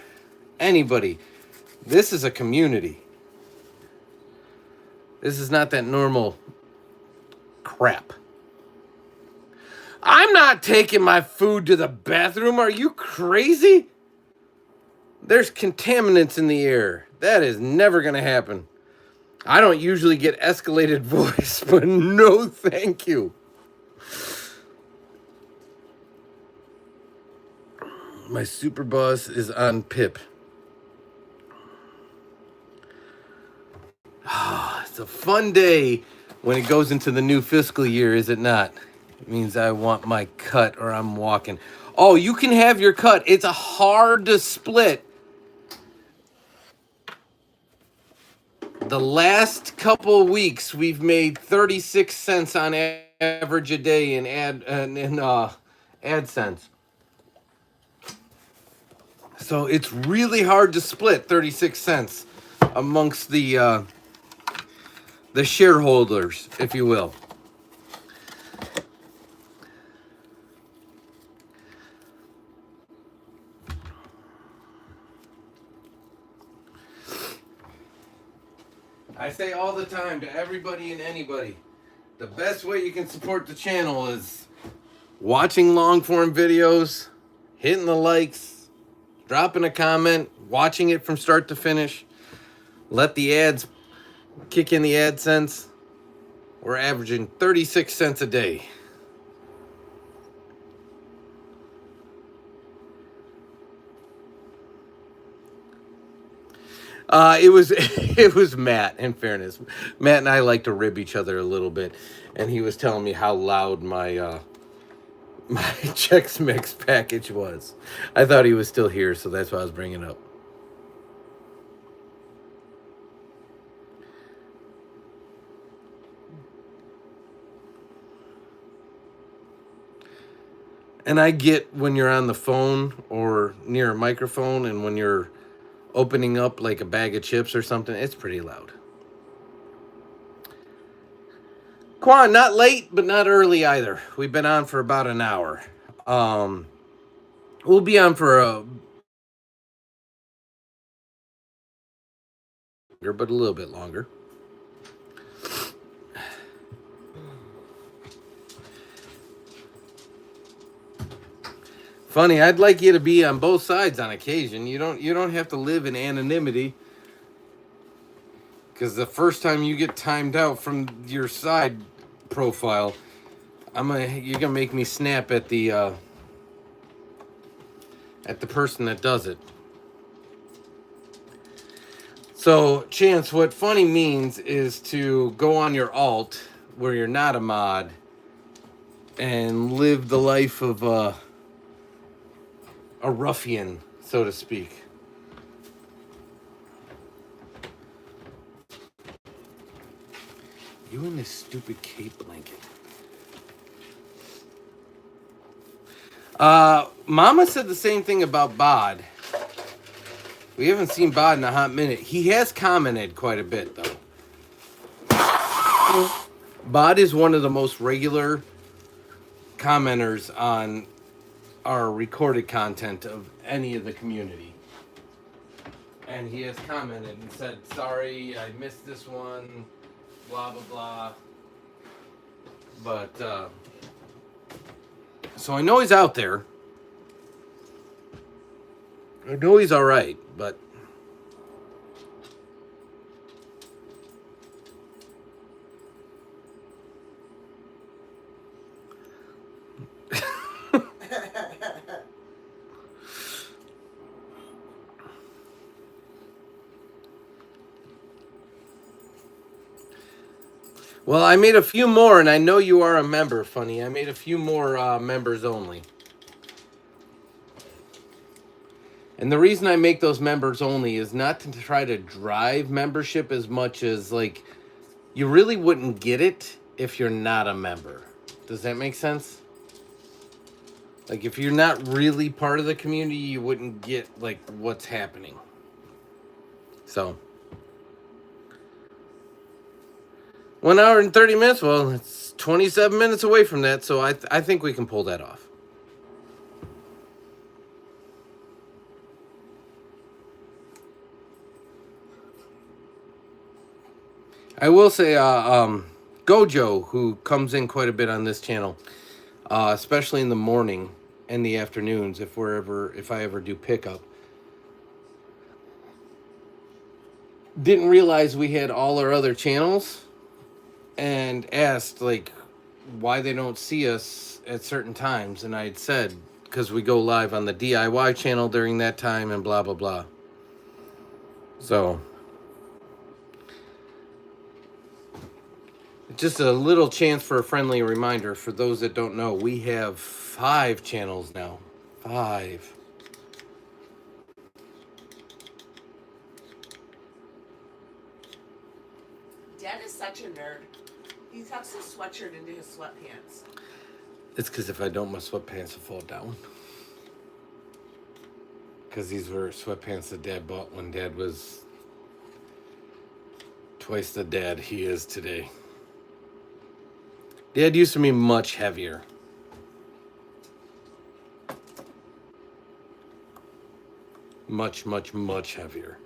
anybody, this is a community. This is not that normal crap. I'm not taking my food to the bathroom. Are you crazy? There's contaminants in the air. That is never going to happen. I don't usually get escalated voice, but no thank you. My super boss is on Pip. It's a fun day when it goes into the new fiscal year, is it not? It means I want my cut or I'm walking. Oh, you can have your cut. It's a hard to split. The last couple of weeks, we've made 36 cents on average a day in AdSense. So it's really hard to split 36 cents amongst the shareholders, if you will. I say all the time to everybody and anybody, the best way you can support the channel is watching long form videos, hitting the likes, dropping a comment, watching it from start to finish. Let the ads kick in the AdSense. We're averaging 36 cents a day. It was Matt, in fairness. Matt and I like to rib each other a little bit, and he was telling me how loud my my Chex Mix package was. I thought he was still here, so that's why I was bringing it up. And I get when you're on the phone or near a microphone, and when you're opening up like a bag of chips or something, it's pretty loud. Quan, not late, but not early either. We've been on for about an hour. We'll be on for but a little bit longer. Funny, I'd like you to be on both sides on occasion. You don't have to live in anonymity. Because the first time you get timed out from your side profile, you're gonna make me snap at the person that does it. So, Chance, what funny means is to go on your alt where you're not a mod and live the life of a ruffian, so to speak. You and this stupid cape blanket. Mama said the same thing about Bod. We haven't seen Bod in a hot minute. He has commented quite a bit, though. Bod is one of the most regular commenters on our recorded content of any of the community. And he has commented and said, sorry, I missed this one, blah, blah, blah. But, so I know he's out there. I know he's all right, but well, I made a few more, and I know you are a member, Funny. I made a few more members only. And the reason I make those members only is not to try to drive membership as much as, like, you really wouldn't get it if you're not a member. Does that make sense? Like, if you're not really part of the community, you wouldn't get, like, what's happening. So, 1 hour and 30 minutes, well, it's 27 minutes away from that, so I think we can pull that off. I will say, Gojo, who comes in quite a bit on this channel, especially in the morning and the afternoons, if I ever do pickup, didn't realize we had all our other channels, and asked like why they don't see us at certain times, and I had said because we go live on the DIY channel during that time and blah blah blah. So just a little chance for a friendly reminder for those that don't know. We have 5 channels now. 5. Dad is such a nerd. He tucks his sweatshirt into his sweatpants. It's because if I don't, my sweatpants will fall down. Because these were sweatpants that Dad bought when Dad was twice the dad he is today. Dad used to be much heavier. Much, much, much heavier.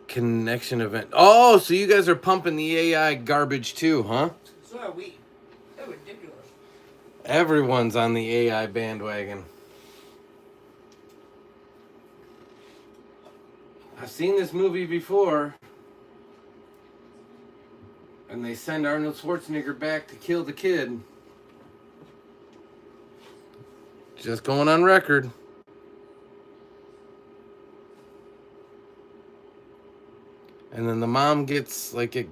Connection event. Oh, so you guys are pumping the AI garbage too, huh? So are we. They're ridiculous. Everyone's on the AI bandwagon. I've seen this movie before. And they send Arnold Schwarzenegger back to kill the kid. Just going on record. And then the mom gets like a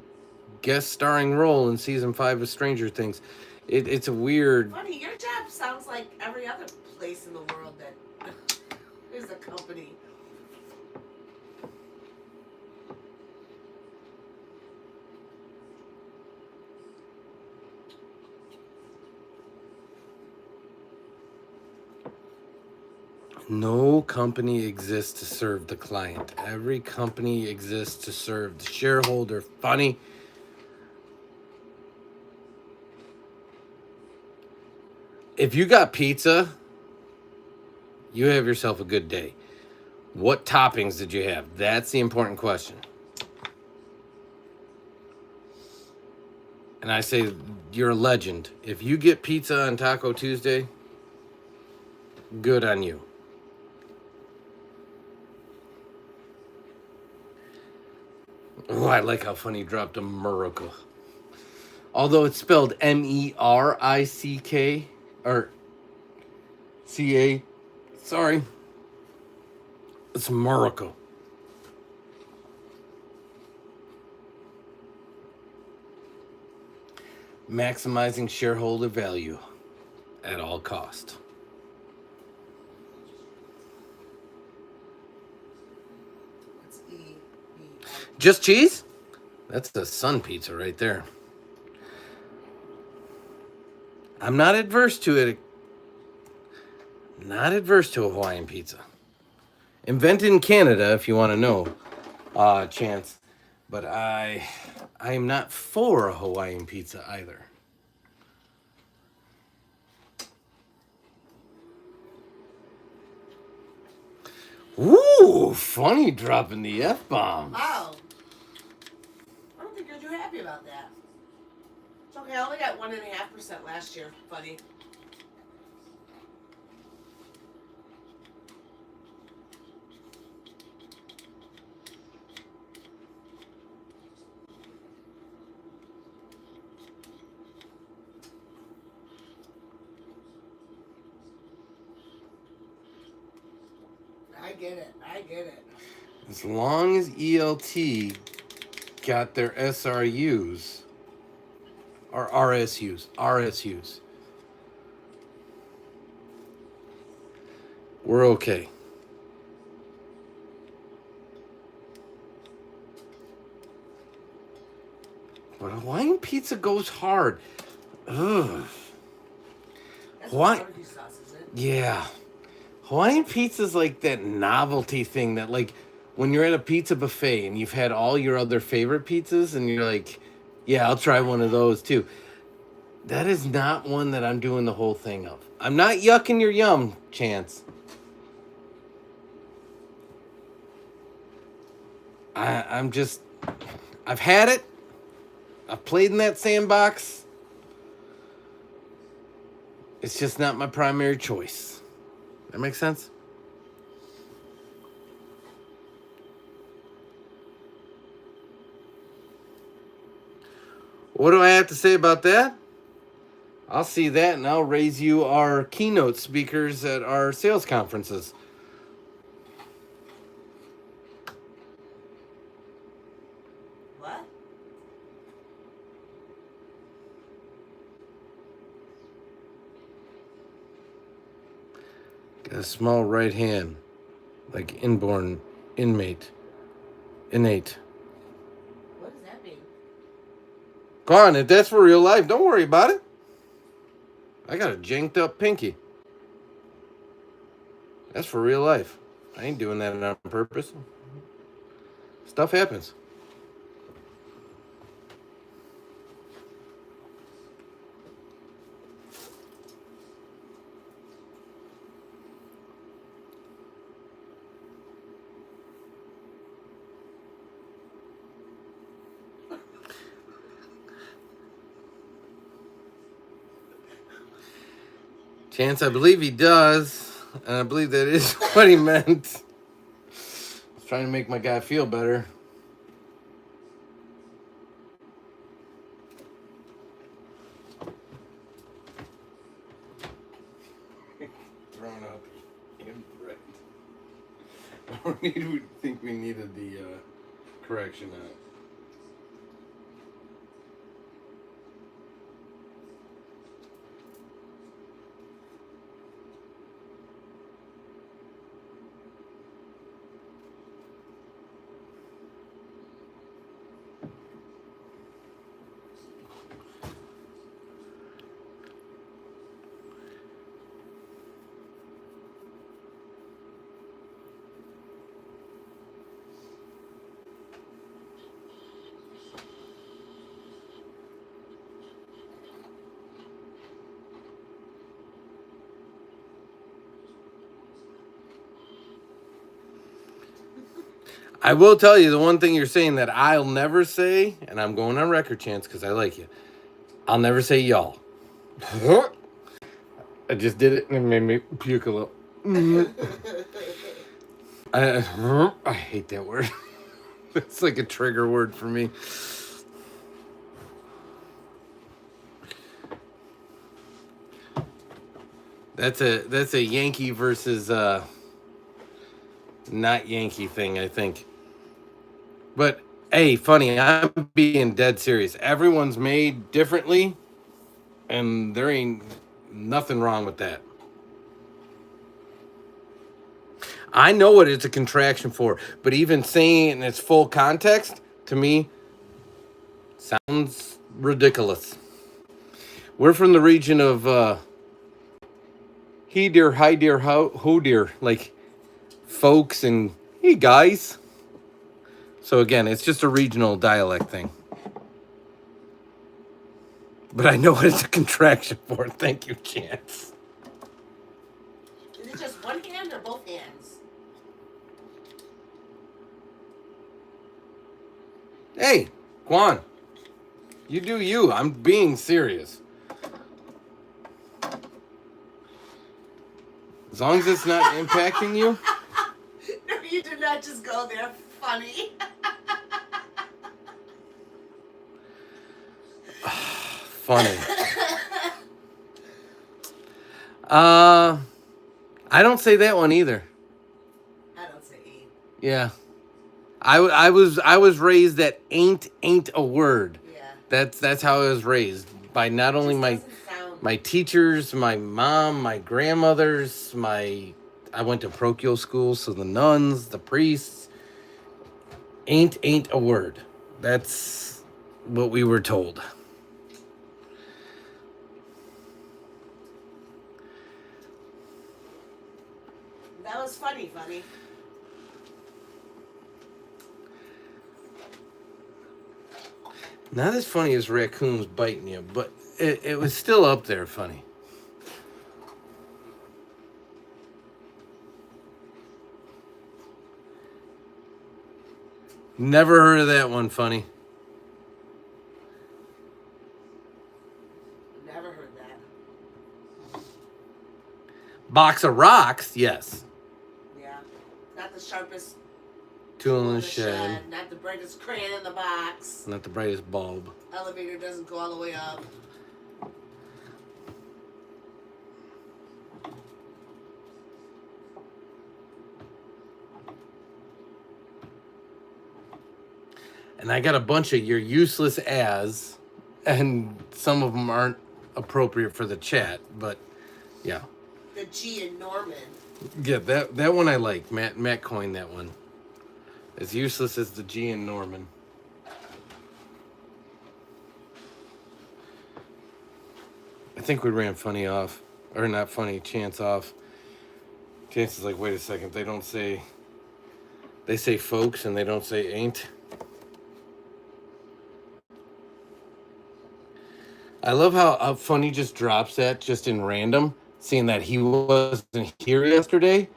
guest starring role in season 5 of Stranger Things. It's a weird... Funny, your job sounds like every other place in the world that is a company. No company exists to serve the client. Every company exists to serve the shareholder. Funny. If you got pizza, you have yourself a good day. What toppings did you have? That's the important question. And I say, you're a legend. If you get pizza on Taco Tuesday, good on you. Oh, I like how Funny dropped a Murica. Although it's spelled M-E-R-I-C-K, or CA. Sorry. It's Morocco. Maximizing shareholder value at all cost. What's E? Just cheese? That's the Sun pizza right there. I'm not adverse to it. Not adverse to a Hawaiian pizza. Invented in Canada, if you want to know, Chance. But I am not for a Hawaiian pizza either. Ooh, funny dropping the F-bombs. Wow. I don't think you're too happy about that. It's okay, I only got 1.5% last year. Funny. I get it. I get it. As long as ELT got their SRUs or RSUs, we're okay. But Hawaiian pizza goes hard. Ugh. That's What? barbecue sauce, is it? Yeah. Hawaiian pizza's like that novelty thing that, like, when you're at a pizza buffet and you've had all your other favorite pizzas and you're like, yeah, I'll try one of those too. That is not one that I'm doing the whole thing of. I'm not yucking your yum, Chance. I've had it. I've played in that sandbox. It's just not my primary choice. That makes sense? What do I have to say about that? I'll see that and I'll raise you our keynote speakers at our sales conferences. What? Got a small right hand, like inborn innate. What does that mean? Go on, if that's for real life, don't worry about it. I got a janked up pinky. That's for real life. I ain't doing that on purpose. Stuff happens. Chance, I believe he does. And I believe that is what he meant. I was trying to make my guy feel better. Thrown up. Incorrect. I think we needed the correction out. I will tell you the one thing you're saying that I'll never say, and I'm going on record, Chance, because I like you. I'll never say y'all. I just did it and it made me puke a little. I hate that word. It's like a trigger word for me. That's a Yankee versus not Yankee thing, I think. But hey, funny, I'm being dead serious. Everyone's made differently, and there ain't nothing wrong with that. I know what it's a contraction for, but even saying it in its full context, to me, sounds ridiculous. We're from the region of he dear, hi dear, ho dear, like folks and hey guys. So again, it's just a regional dialect thing. But I know what it's a contraction for. Thank you, Chance. Is it just one hand or both hands? Hey, Quan, you do you. I'm being serious. As long as it's not impacting you. No, you did not just go there. Funny. Funny. I don't say that one either. I don't say E. Yeah. I was raised that ain't a word. Yeah. That's how I was raised by not only my teachers, my mom, my grandmothers, I went to parochial school, so the nuns, the priests. Ain't a word. That's what we were told. That was funny. Not as funny as raccoons biting you, but it was still up there funny. Never heard of that one, funny. Never heard that. Box of rocks, yes. Yeah. Not the sharpest tool in the shed. Not the brightest crayon in the box. Not the brightest bulb. Elevator doesn't go all the way up. And I got a bunch of you're useless as, and some of them aren't appropriate for the chat, but yeah. The G in Norman. Yeah, that one I like. Matt coined that one. As useless as the G in Norman. I think we ran funny off. Or not funny, Chance off. Chance is like, wait a second, they say folks and they don't say ain't. I love how funny just drops that just in random, seeing that he wasn't here yesterday,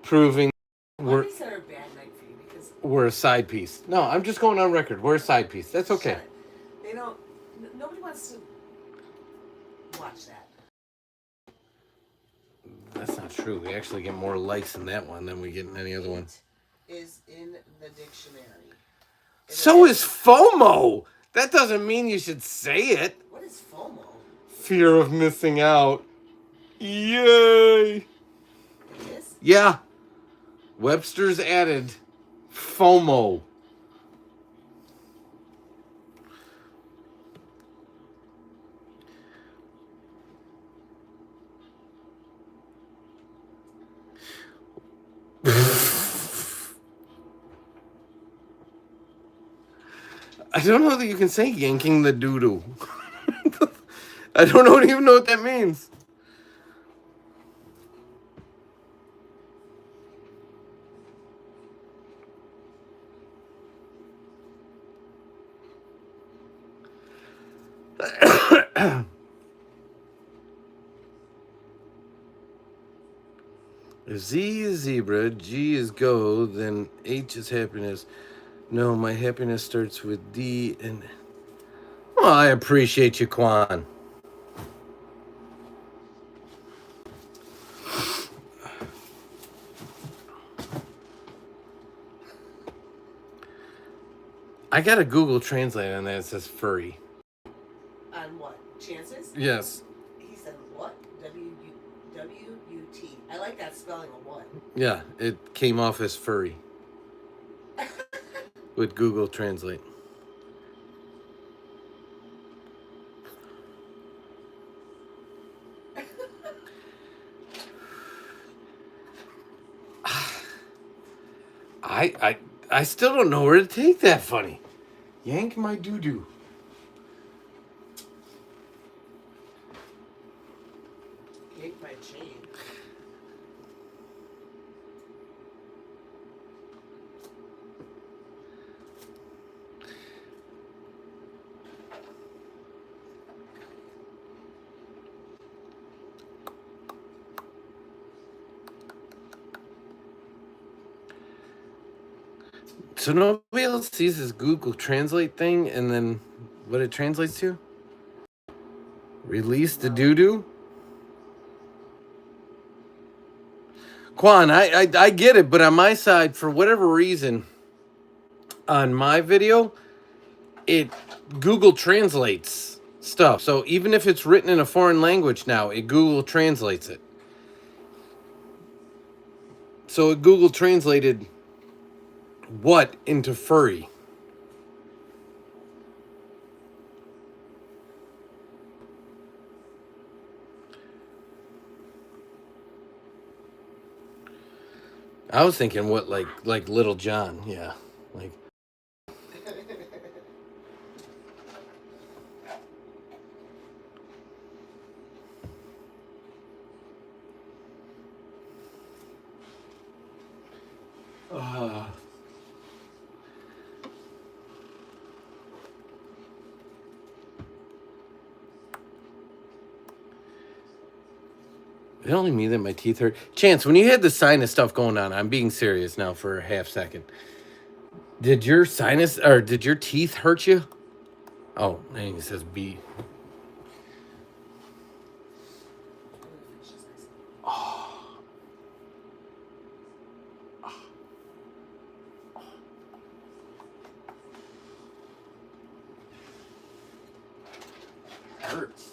proving we're a bad night for you because we're a side piece. No, I'm just going on record. We're a side piece. That's okay. They don't. Nobody wants to watch that. That's not true. We actually get more likes in that one than we get in any other one. Is in the dictionary. So is FOMO. That doesn't mean you should say it. What is FOMO? Fear of missing out. Yay! It is? Yeah. Webster's added FOMO. I don't know that you can say yanking the doo-doo. I don't even know what that means. If Z is zebra, G is go, then H is happiness. No, my happiness starts with D and... Well, I appreciate you, Quan. I got a Google Translate on that. It says furry. On what? Chances? Yes. He said what? W Yeah, it came off as furry with Google Translate. I still don't know where to take that funny. Yank my doo-doo. Yank my chain. So nobody else sees this Google Translate thing and then what it translates to? Release the doo-doo? Quan, I get it, but on my side, for whatever reason, on my video, it Google translates stuff. So even if it's written in a foreign language now, it Google translates it. So it Google translated what into furry? I was thinking what like Little John, yeah. Like it only me that my teeth hurt. Chance, when you had the sinus stuff going on, I'm being serious now for a half second. Did your sinus or did your teeth hurt you? Oh, and he says B. Hurts.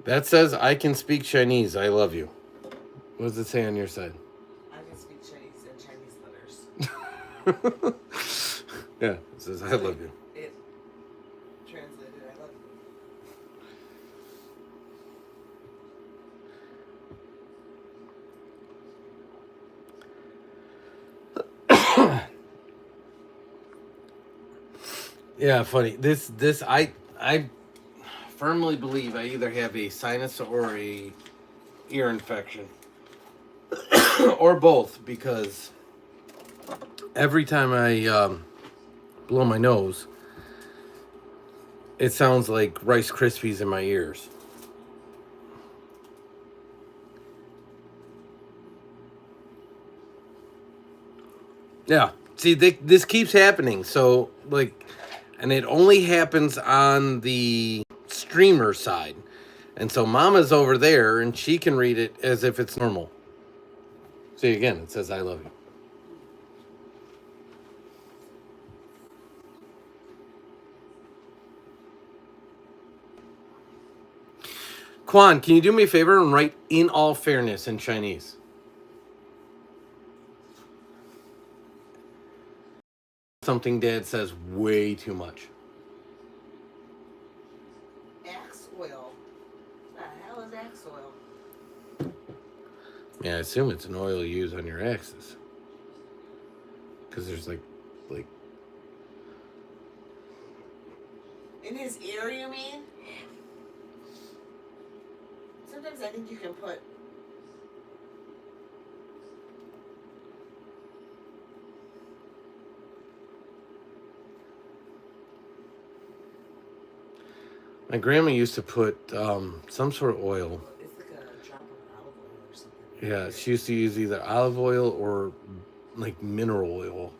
That says I can speak Chinese. I love you. What does it say on your side? I can speak Chinese and Chinese letters. Yeah, it says I love you. It translated, I love you. Yeah, funny. This I firmly believe I either have a sinus or a ear infection. Or both, because every time I blow my nose, it sounds like Rice Krispies in my ears. Yeah. See, this keeps happening. So, like, and it only happens on the streamer side. And so Mama's over there, and she can read it as if it's normal. See, again, it says, I love you. Quan, can you do me a favor and write "in all fairness" in Chinese? Something Dad says way too much. Axe oil. What the hell is axe oil? Yeah, I assume it's an oil you use on your axes. Because there's like. In his ear, you mean? Sometimes I think you can put. My grandma used to put some sort of oil. It's like a drop of olive oil or something. Yeah, she used to use either olive oil or like mineral oil,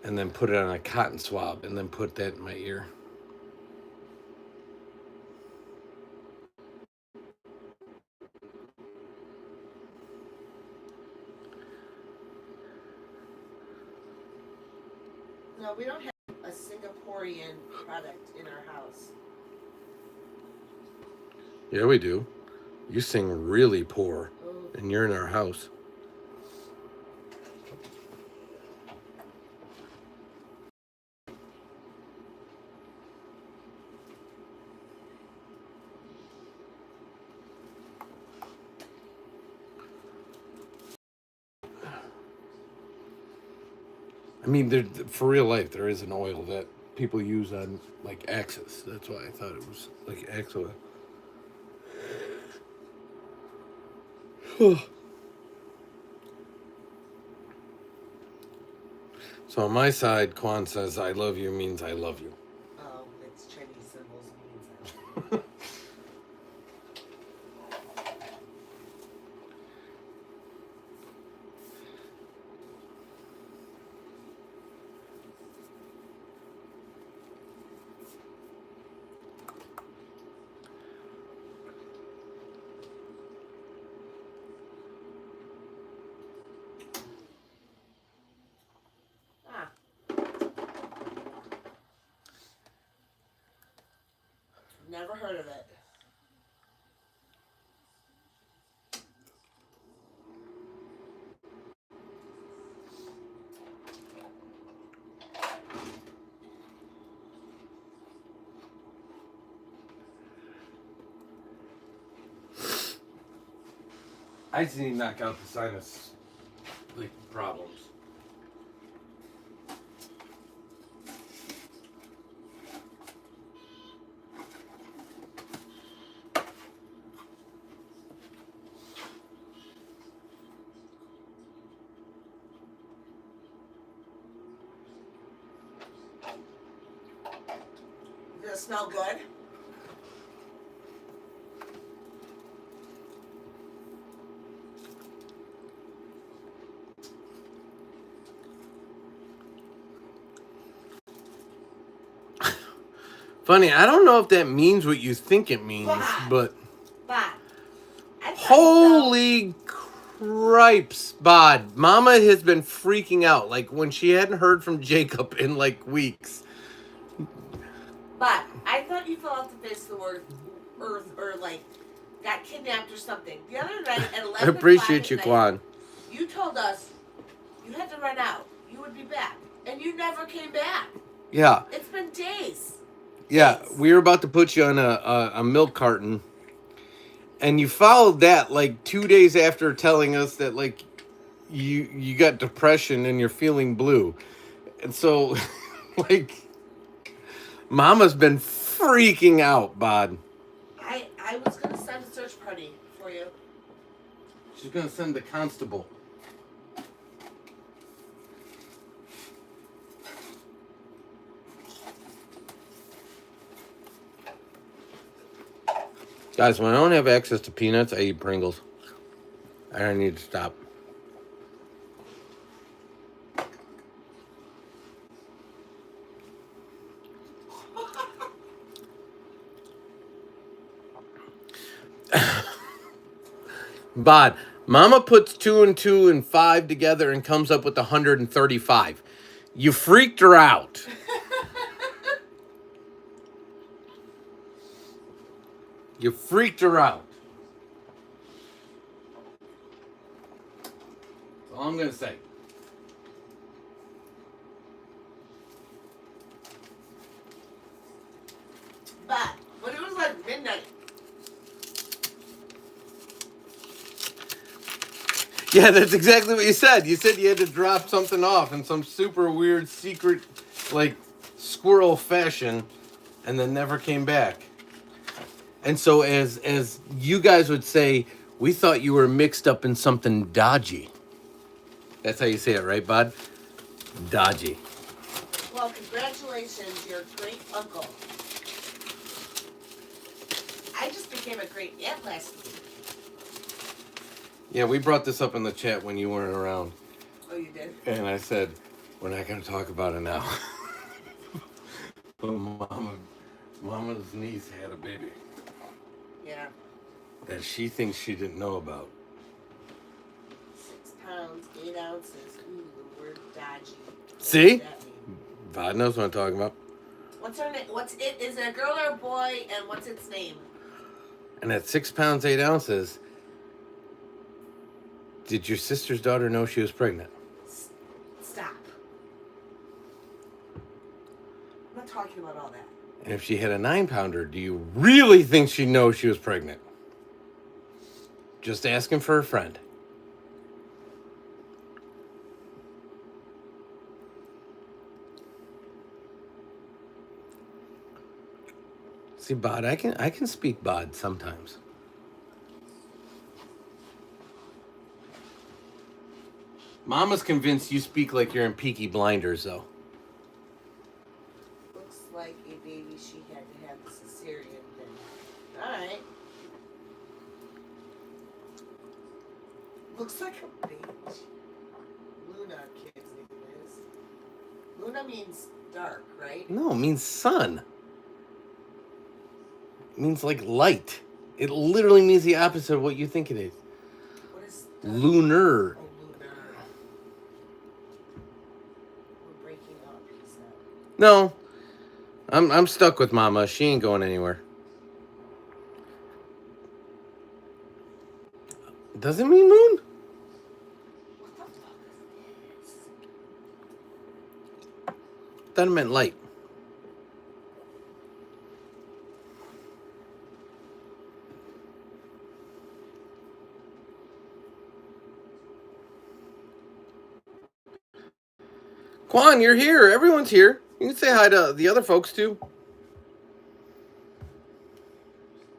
and then put it on a cotton swab, and then put that in my ear. No, we don't have a Singaporean product in our house. Yeah, we do. You sing really poor, Oh. and you're in our house. I mean, for real life, there is an oil that people use on like axes. That's why I thought it was like axe oil. So on my side, Quan says, "I love you" means I love you. Oh, it's Chinese symbols means Ah. Never heard of it. I just need to knock out the sinus like problems. Does it smell good? Funny, I don't know if that means what you think it means, but But holy cripes, Bod. Mama has been freaking out like when she hadn't heard from Jacob in like weeks. But I thought you fell off the face of the earth or like got kidnapped or something. The other night at 11 I appreciate you, Quan. You told us you had to run out. You would be back. And you never came back. Yeah. It's been days. Yeah, we were about to put you on a milk carton, and you followed that like 2 days after telling us that like you got depression and you're feeling blue, and so like Mama's been freaking out, Bod. I was gonna send a search party for you. She's gonna send the constable. Guys, when I don't have access to peanuts, I eat Pringles. I don't need to stop. Bod, Mama puts 2 and 2 and 5 together and comes up with 135. You freaked her out. You freaked her out. That's all I'm going to say. But when it was like midnight. Yeah, that's exactly what you said. You said you had to drop something off in some super weird secret, like, squirrel fashion, and then never came back. And so as you guys would say, we thought you were mixed up in something dodgy. That's how you say it, right, Bud? Dodgy. Well, congratulations, your great uncle. I just became a great aunt last week. Yeah, we brought this up in the chat when you weren't around. Oh, you did? And I said, we're not going to talk about it now. But Mama's niece had a baby. Yeah. That she thinks she didn't know about. 6 pounds, 8 ounces. Ooh, the word dodgy. See? God knows what I'm talking about. What's her name? What's it? Is it a girl or a boy? And what's its name? And at 6 pounds, 8 ounces, did your sister's daughter know she was pregnant? Stop. I'm not talking about all that. And if she had a 9-pounder, do you really think she'd know she was pregnant? Just asking for a friend. See, Bod, I can speak Bod sometimes. Mama's convinced you speak like you're in Peaky Blinders, though. Looks like a baby she had to have the cesarean thing. Alright. Looks like a baby. Luna, kid's name is. Luna means dark, right? No, it means sun. It means like light. It literally means the opposite of what you think it is. What is dark? Lunar. Oh, lunar. We're breaking up, he said. No, I'm stuck with Mama. She ain't going anywhere. Does it mean moon? What the fuck is this? Thought it meant light. Quan, you're here. Everyone's here. You can say hi to the other folks too.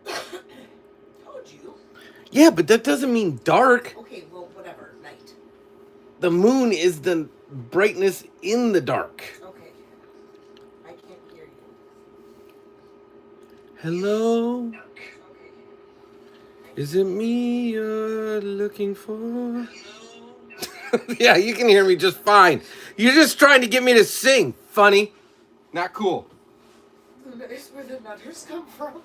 Told you. Yeah, but that doesn't mean dark. Okay, well, whatever. Night. The moon is the brightness in the dark. Okay. I can't hear you. Hello? Okay. Is it me you're looking for? Yeah, you can hear me just fine. You're just trying to get me to sing. Funny. Not cool. Luna is where the nutters come from.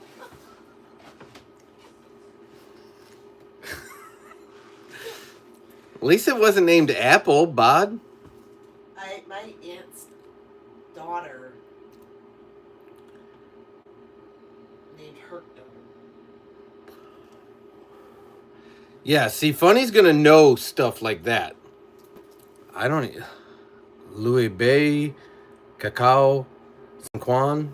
At least it wasn't named Apple, Bod. My aunt's daughter named her daughter. Yeah, see, Funny's gonna know stuff like that. I don't. Louis Bay, Cacao, San Juan.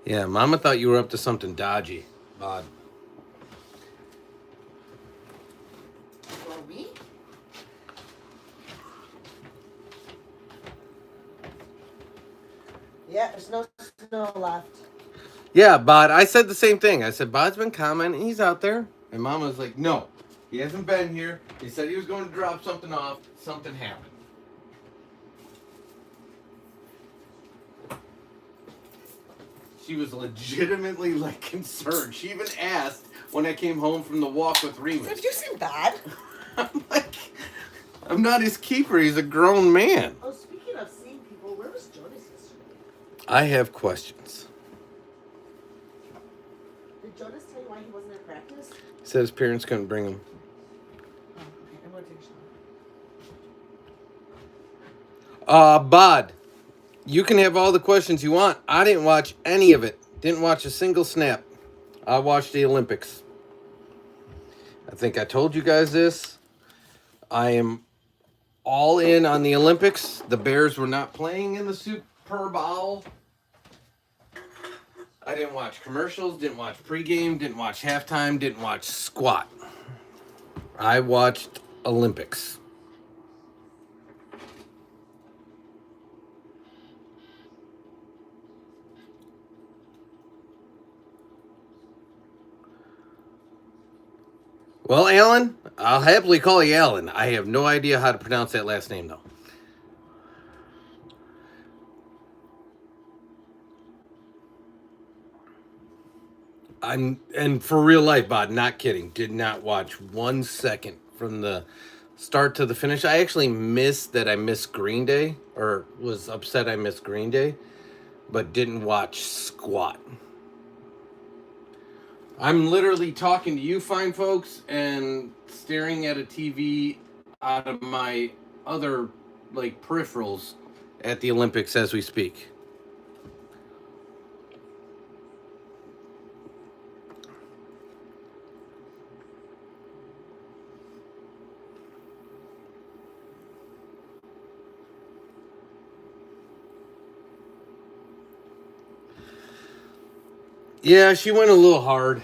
Yeah, Mama thought you were up to something dodgy, Bod. Well, me? Yeah, there's no snow left. Yeah, Bod, I said the same thing. I said, Bod's been commenting, he's out there. And Mama was like, no, he hasn't been here. He said he was going to drop something off. Something happened. She was legitimately, like, concerned. She even asked when I came home from the walk with Remus. Did you seem bad? I'm like, I'm not his keeper. He's a grown man. Oh, speaking of seeing people, where was Jonas yesterday? I have questions. Did Jonas tell you why he wasn't at practice? He said his parents couldn't bring him. Oh, okay. I'm going to take a shower. Bod, you can have all the questions you want. I didn't watch any of it. Didn't watch a single snap. I watched the Olympics. I think I told you guys this. I am all in on the Olympics. The Bears were not playing in the Super Bowl. I didn't watch commercials, didn't watch pregame, didn't watch halftime, didn't watch squat. I watched Olympics. Well, Alan, I'll happily call you Alan. I have no idea how to pronounce that last name, though. And for real life, Bod, not kidding. Did not watch 1 second from the start to the finish. I actually missed that I missed Green Day, or was upset I missed Green Day, but didn't watch squat. I'm literally talking to you fine folks and staring at a TV out of my other like peripherals at the Olympics as we speak. Yeah, she went a little hard.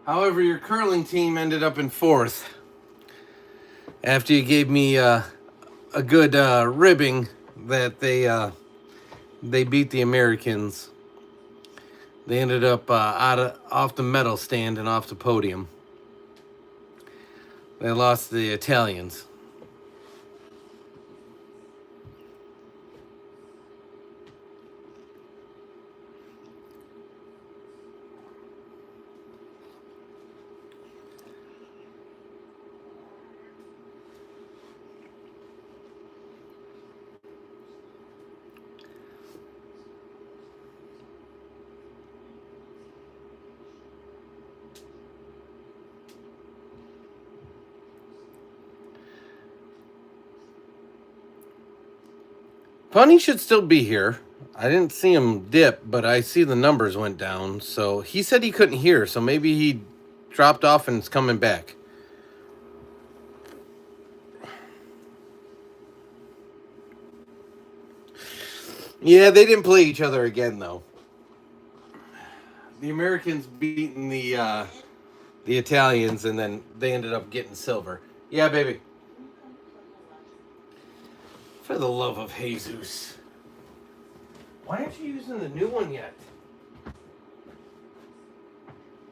However, your curling team ended up in fourth after you gave me a good ribbing that they beat the Americans. They ended up off the medal stand and off the podium. They lost to the Italians. Punny should still be here. I didn't see him dip, but I see the numbers went down. So he said he couldn't hear, so maybe he dropped off and is coming back. Yeah, they didn't play each other again though. The Americans beating the Italians, and then they ended up getting silver. Yeah, baby. For the love of Jesus. Why aren't you using the new one yet?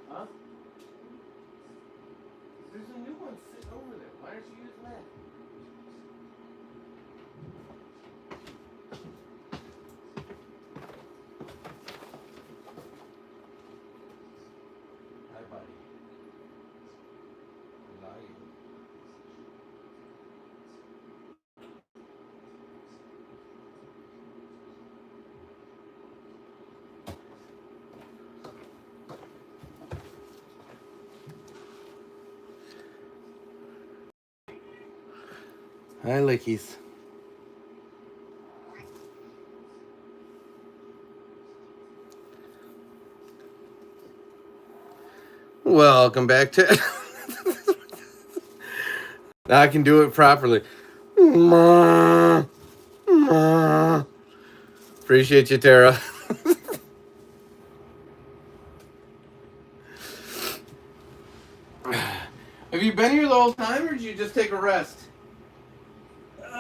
Huh? There's a new one sitting over there. Why aren't you using that? Hi, buddy. I love you. Hi, Lickies. Welcome back to. Now I can do it properly. Appreciate you, Tara. Have you been here the whole time, or did you just take a rest?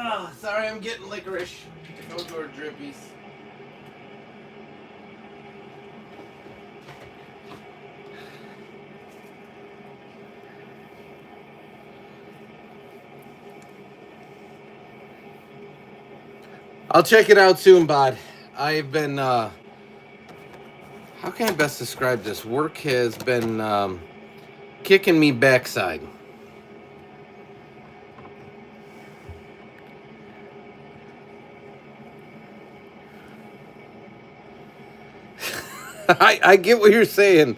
Oh, sorry, I'm getting licorice. Those are drippies. I'll check it out soon, bud. I've been, how can I best describe this? Work has been kicking me backside. I get what you're saying,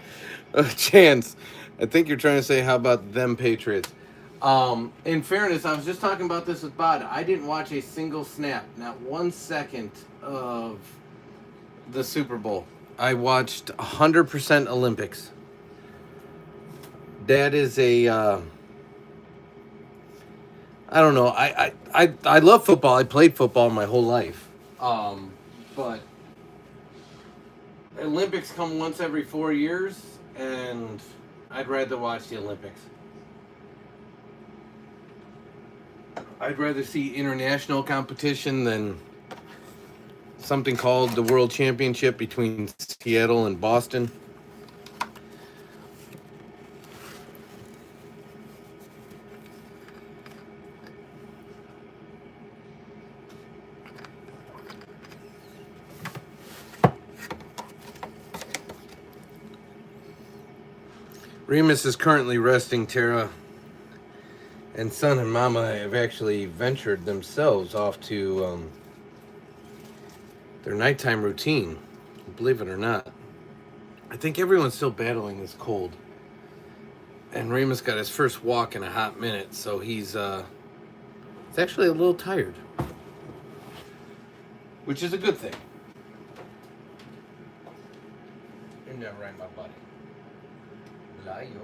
Chance. I think you're trying to say, how about them Patriots? In fairness, I was just talking about this with Bod. I didn't watch a single snap, not 1 second of the Super Bowl. I watched 100% Olympics. That is a, I don't know. I love football. I played football my whole life. But Olympics come once every 4 years, and I'd rather watch the Olympics. I'd rather see international competition than something called the World Championship between Seattle and Boston. Remus is currently resting, Tara. And son and mama have actually ventured themselves off to their nighttime routine, believe it or not. I think everyone's still battling this cold. And Remus got his first walk in a hot minute, so he's actually a little tired. Which is a good thing. You're never right, my buddy. Lie, yo.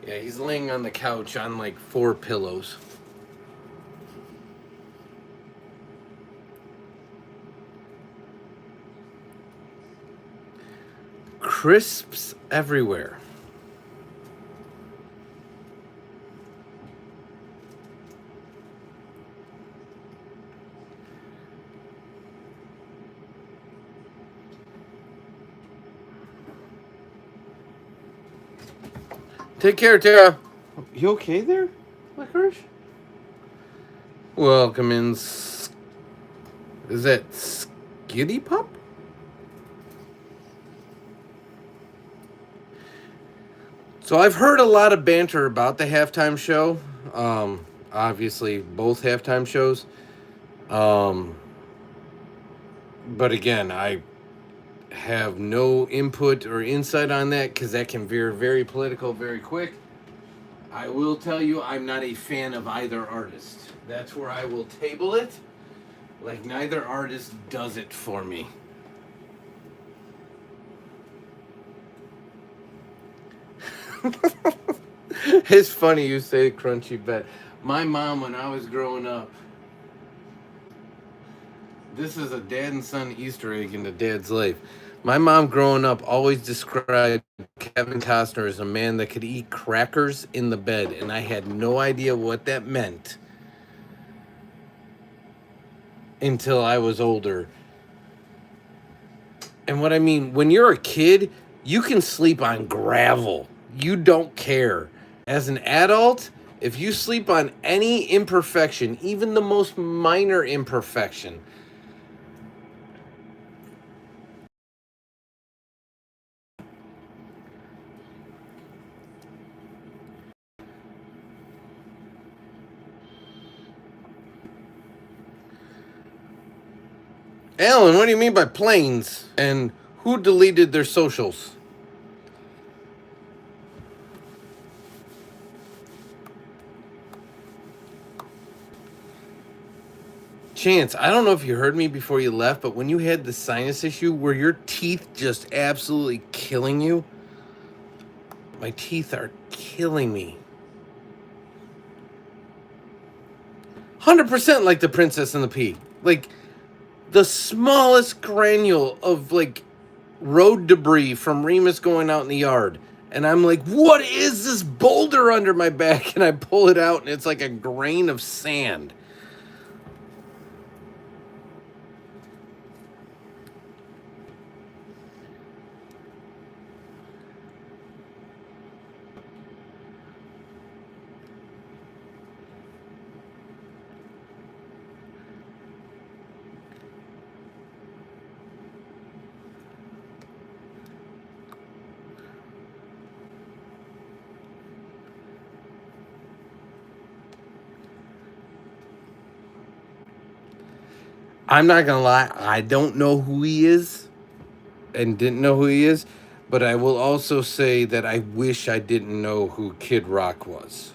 Yeah, he's laying on the couch on like 4 pillows. Crisps everywhere. Take care, Tara. You okay there, Licorice? Welcome in. Is that Skitty Pup? So I've heard a lot of banter about the halftime show. Obviously, both halftime shows. But again, I have no input or insight on that because that can veer very political very quick. I will tell you I'm not a fan of either artist. That's where I will table it. Like, neither artist does it for me. It's funny you say crunchy bed. My mom, when I was growing up, this is a dad and son Easter egg into Dad's life. My mom growing up always described Kevin Costner as a man that could eat crackers in the bed, and I had no idea what that meant until I was older. And what I mean, when you're a kid, you can sleep on gravel. You don't care. As an adult, if you sleep on any imperfection, even the most minor imperfection, Alan, what do you mean by planes? And who deleted their socials? Chance, I don't know if you heard me before you left, but when you had the sinus issue where your teeth just absolutely killing you, my teeth are killing me. 100% like the Princess and the Pea. Like, the smallest granule of, like, road debris from Remus going out in the yard. And I'm like, what is this boulder under my back? And I pull it out, and it's like a grain of sand. I'm not gonna lie, I don't know who he is and didn't know who he is, but I will also say that I wish I didn't know who Kid Rock was.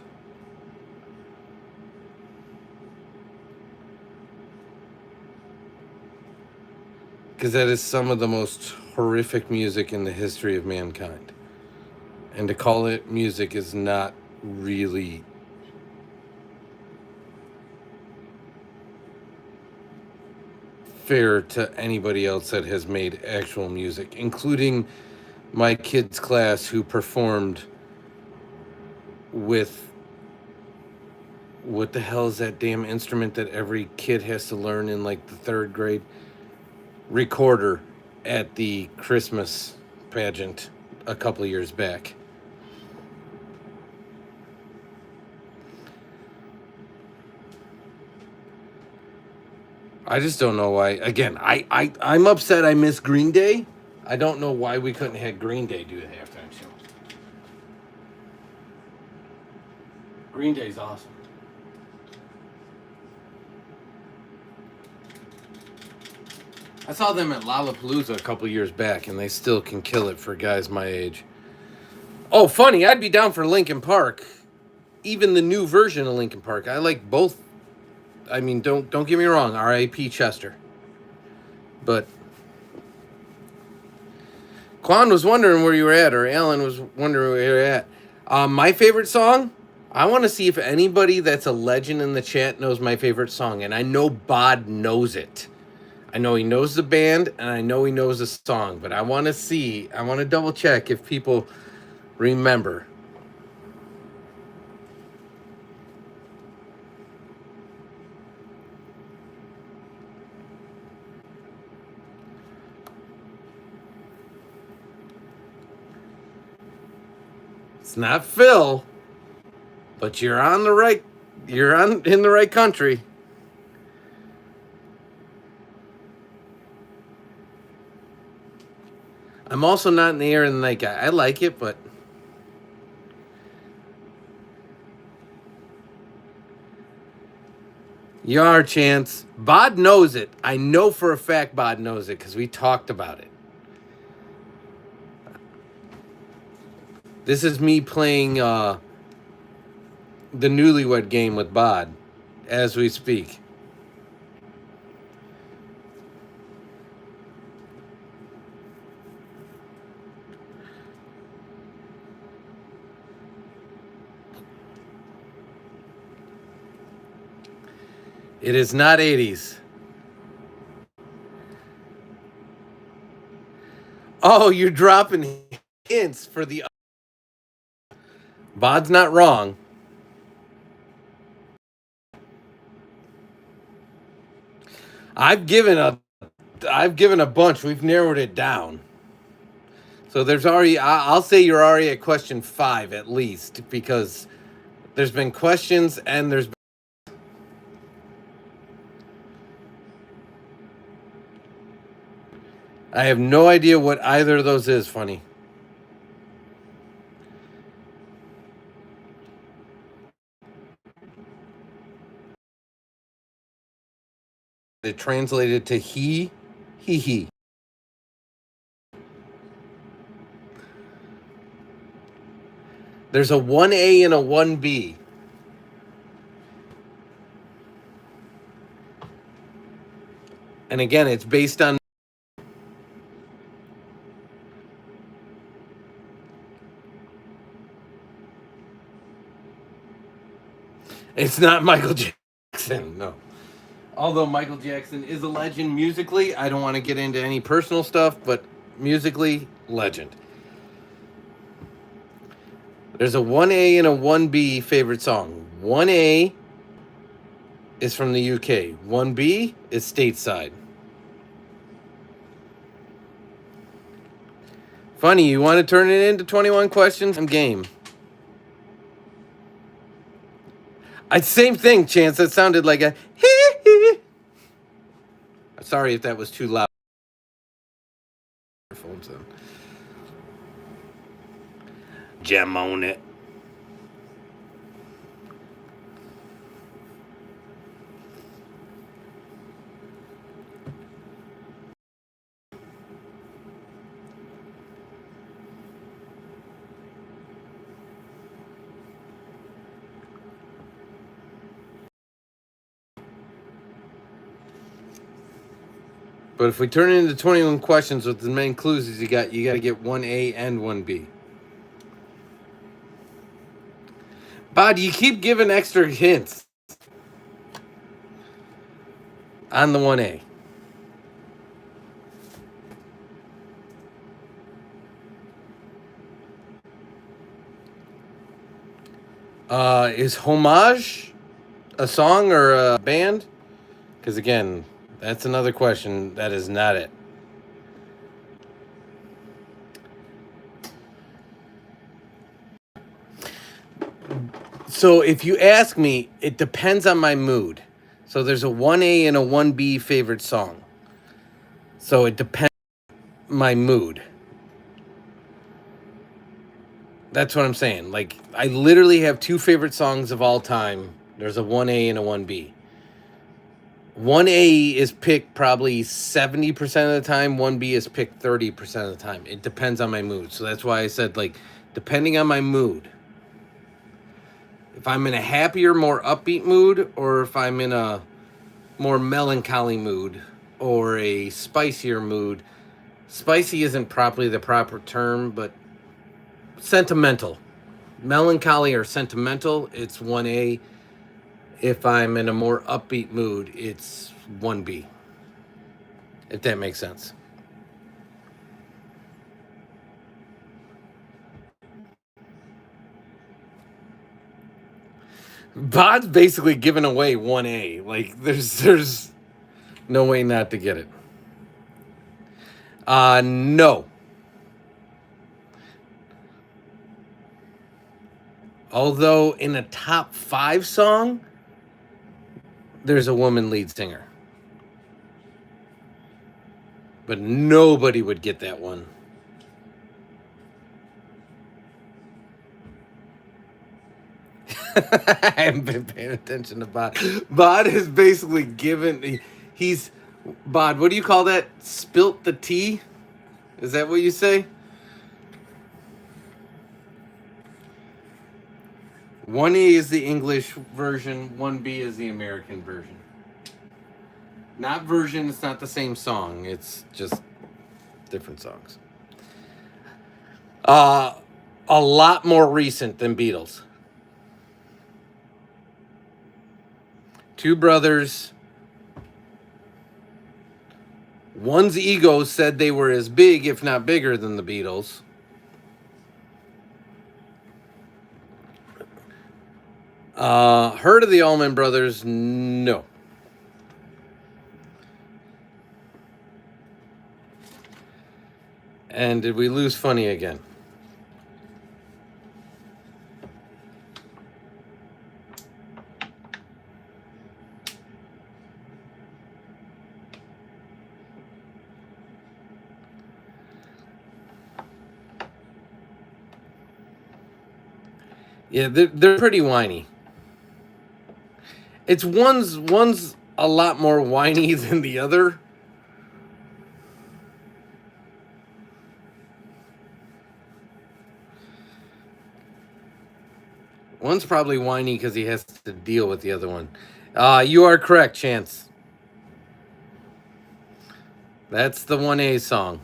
Because that is some of the most horrific music in the history of mankind. And to call it music is not really fair to anybody else that has made actual music, including my kids' class who performed with what the hell is that damn instrument that every kid has to learn in like the 3rd grade? Recorder at the Christmas pageant a couple of years back. I just don't know why. Again, I'm upset I missed Green Day. I don't know why we couldn't have Green Day do the halftime show. Green Day's awesome. I saw them at Lollapalooza a couple years back, and they still can kill it for guys my age. Oh, funny, I'd be down for Linkin Park. Even the new version of Linkin Park. I like both. I mean, don't get me wrong, R.I.P. Chester. But Quan was wondering where you were at, or Alan was wondering where you were at. My favorite song? I want to see if anybody that's a legend in the chat knows my favorite song, and I know Bod knows it. I know he knows the band, and I know he knows the song, but I want to double check if people remember. It's not Phil, but you're in the right country. I'm also not in the air and the night guy. I like it, but you are, Chance. Bod knows it. I know for a fact Bod knows it because we talked about it. This is me playing the Newlywed Game with Bod as we speak. It is not 80s. Oh, you're dropping hints for the... Bod's not wrong. I've given a bunch. We've narrowed it down. So there's already... I'll say you're already at question 5 at least, because there's been questions and there's... I have no idea what either of those is, funny. It translated to he. There's a 1A and a 1B. And again, it's based on... It's not Michael Jackson, no. Although Michael Jackson is a legend musically, I don't want to get into any personal stuff, but musically, legend. There's a 1A and a 1B favorite song. 1A is from the UK. 1B is stateside. Funny, you want to turn it into 21 questions? I'm game. Same thing, Chance. That sounded like a hee. Sorry if that was too loud. Gem on it. But if we turn it into 21 questions with the main clues as you got to get 1A and 1B. Bod, you keep giving extra hints on the 1A. Is Homage a song or a band? Because again, that's another question. That is not it. So if you ask me, it depends on my mood. So there's a 1A and a 1B favorite song. So it depends on my mood. That's what I'm saying. Like, I literally have two favorite songs of all time. There's a 1A and a 1B. 1A is picked probably 70% of the time. 1B is picked 30% of the time. It depends on my mood. So that's why I said, like, depending on my mood. If I'm in a happier, more upbeat mood, or if I'm in a more melancholy mood, or a spicier mood. Spicy isn't probably the proper term, but sentimental. Melancholy or sentimental, it's 1A. If I'm in a more upbeat mood, it's 1B. If that makes sense. Bod's basically giving away 1A. Like, there's no way not to get it. No. Although in a top 5 song, there's a woman lead singer. But nobody would get that one. I haven't been paying attention to Bod. Bod is basically given. He's Bod. What do you call that? Spilt the tea? Is that what you say? 1A is the English version. 1B is the American version. Not version. It's not the same song. It's just different songs. A lot more recent than Beatles. Two brothers. One's ego said they were as big, if not bigger, than the Beatles. Heard of the Allman Brothers? No. And did we lose Funny again? Yeah, they're pretty whiny. It's one's a lot more whiny than the other. One's probably whiny because he has to deal with the other one. You are correct, Chance. That's the 1A song.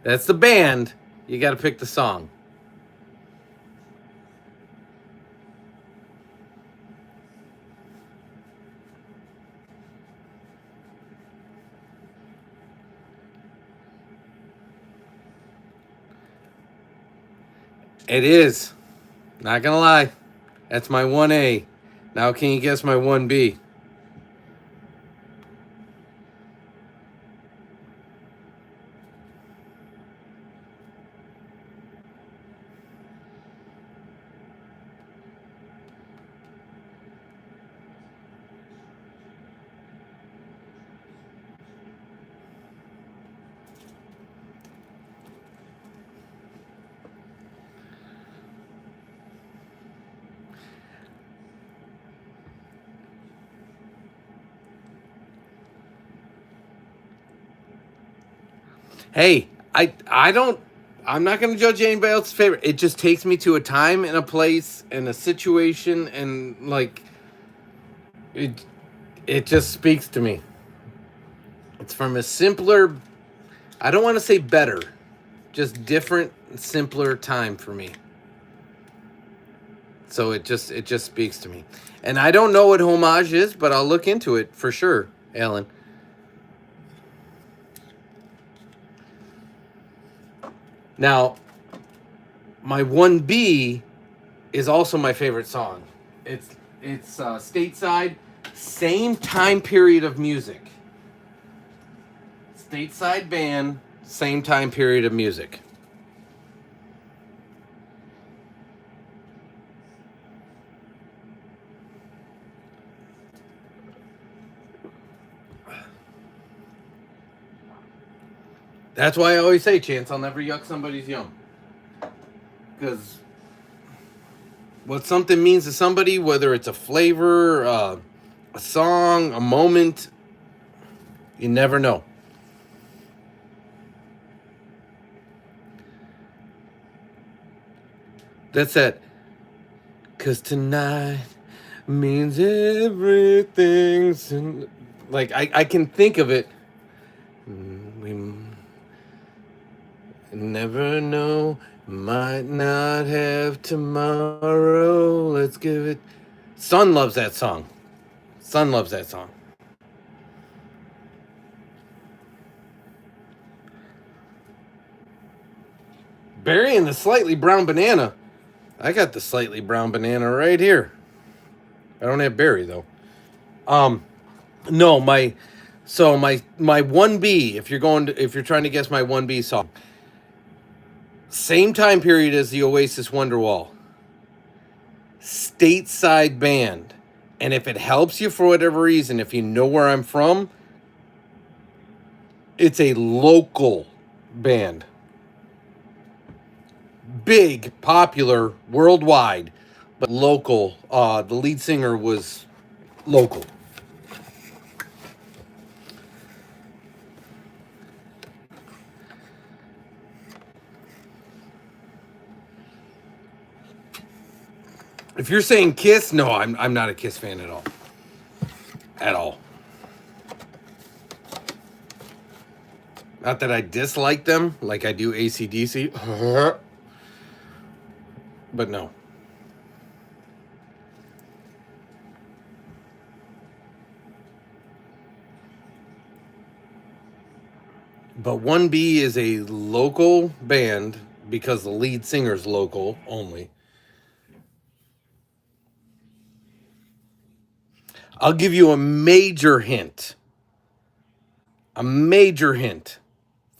That's the band. You got to pick the song. It is. Not gonna lie. That's my 1A. Now can you guess my 1B? Hey, I'm not going to judge anybody else's favorite. It just takes me to a time and a place and a situation, and like it just speaks to me. It's from a simpler, I don't want to say better, just different, simpler time for me. So it just speaks to me. And I don't know what homage is, but I'll look into it for sure, Alan. Now, my 1B is also my favorite song. It's Stateside, same time period of music. Stateside band, same time period of music. That's why I always say, Chance, I'll never yuck somebody's yum. Because What something means to somebody, whether it's a flavor, a song, a moment, you never know. That's that. 'Cause tonight means everything. Like, I can think of it. We never know. Might not have tomorrow. Let's give it. Son loves that song. Son loves that song. Berry and the Slightly Brown Banana. I got the Slightly Brown Banana right here. I don't have berry though. No, my 1B, if you're trying to guess my 1B song. Same time period as the Oasis Wonderwall. Stateside band. And if it helps you for whatever reason, if you know where I'm from, it's a local band. Big, popular, worldwide, but local. The lead singer was local. If you're saying Kiss, no, I'm not a Kiss fan at all. At all. Not that I dislike them like I do AC/DC. But no. But 1B is a local band because the lead singer's local only. I'll give you a major hint. A major hint.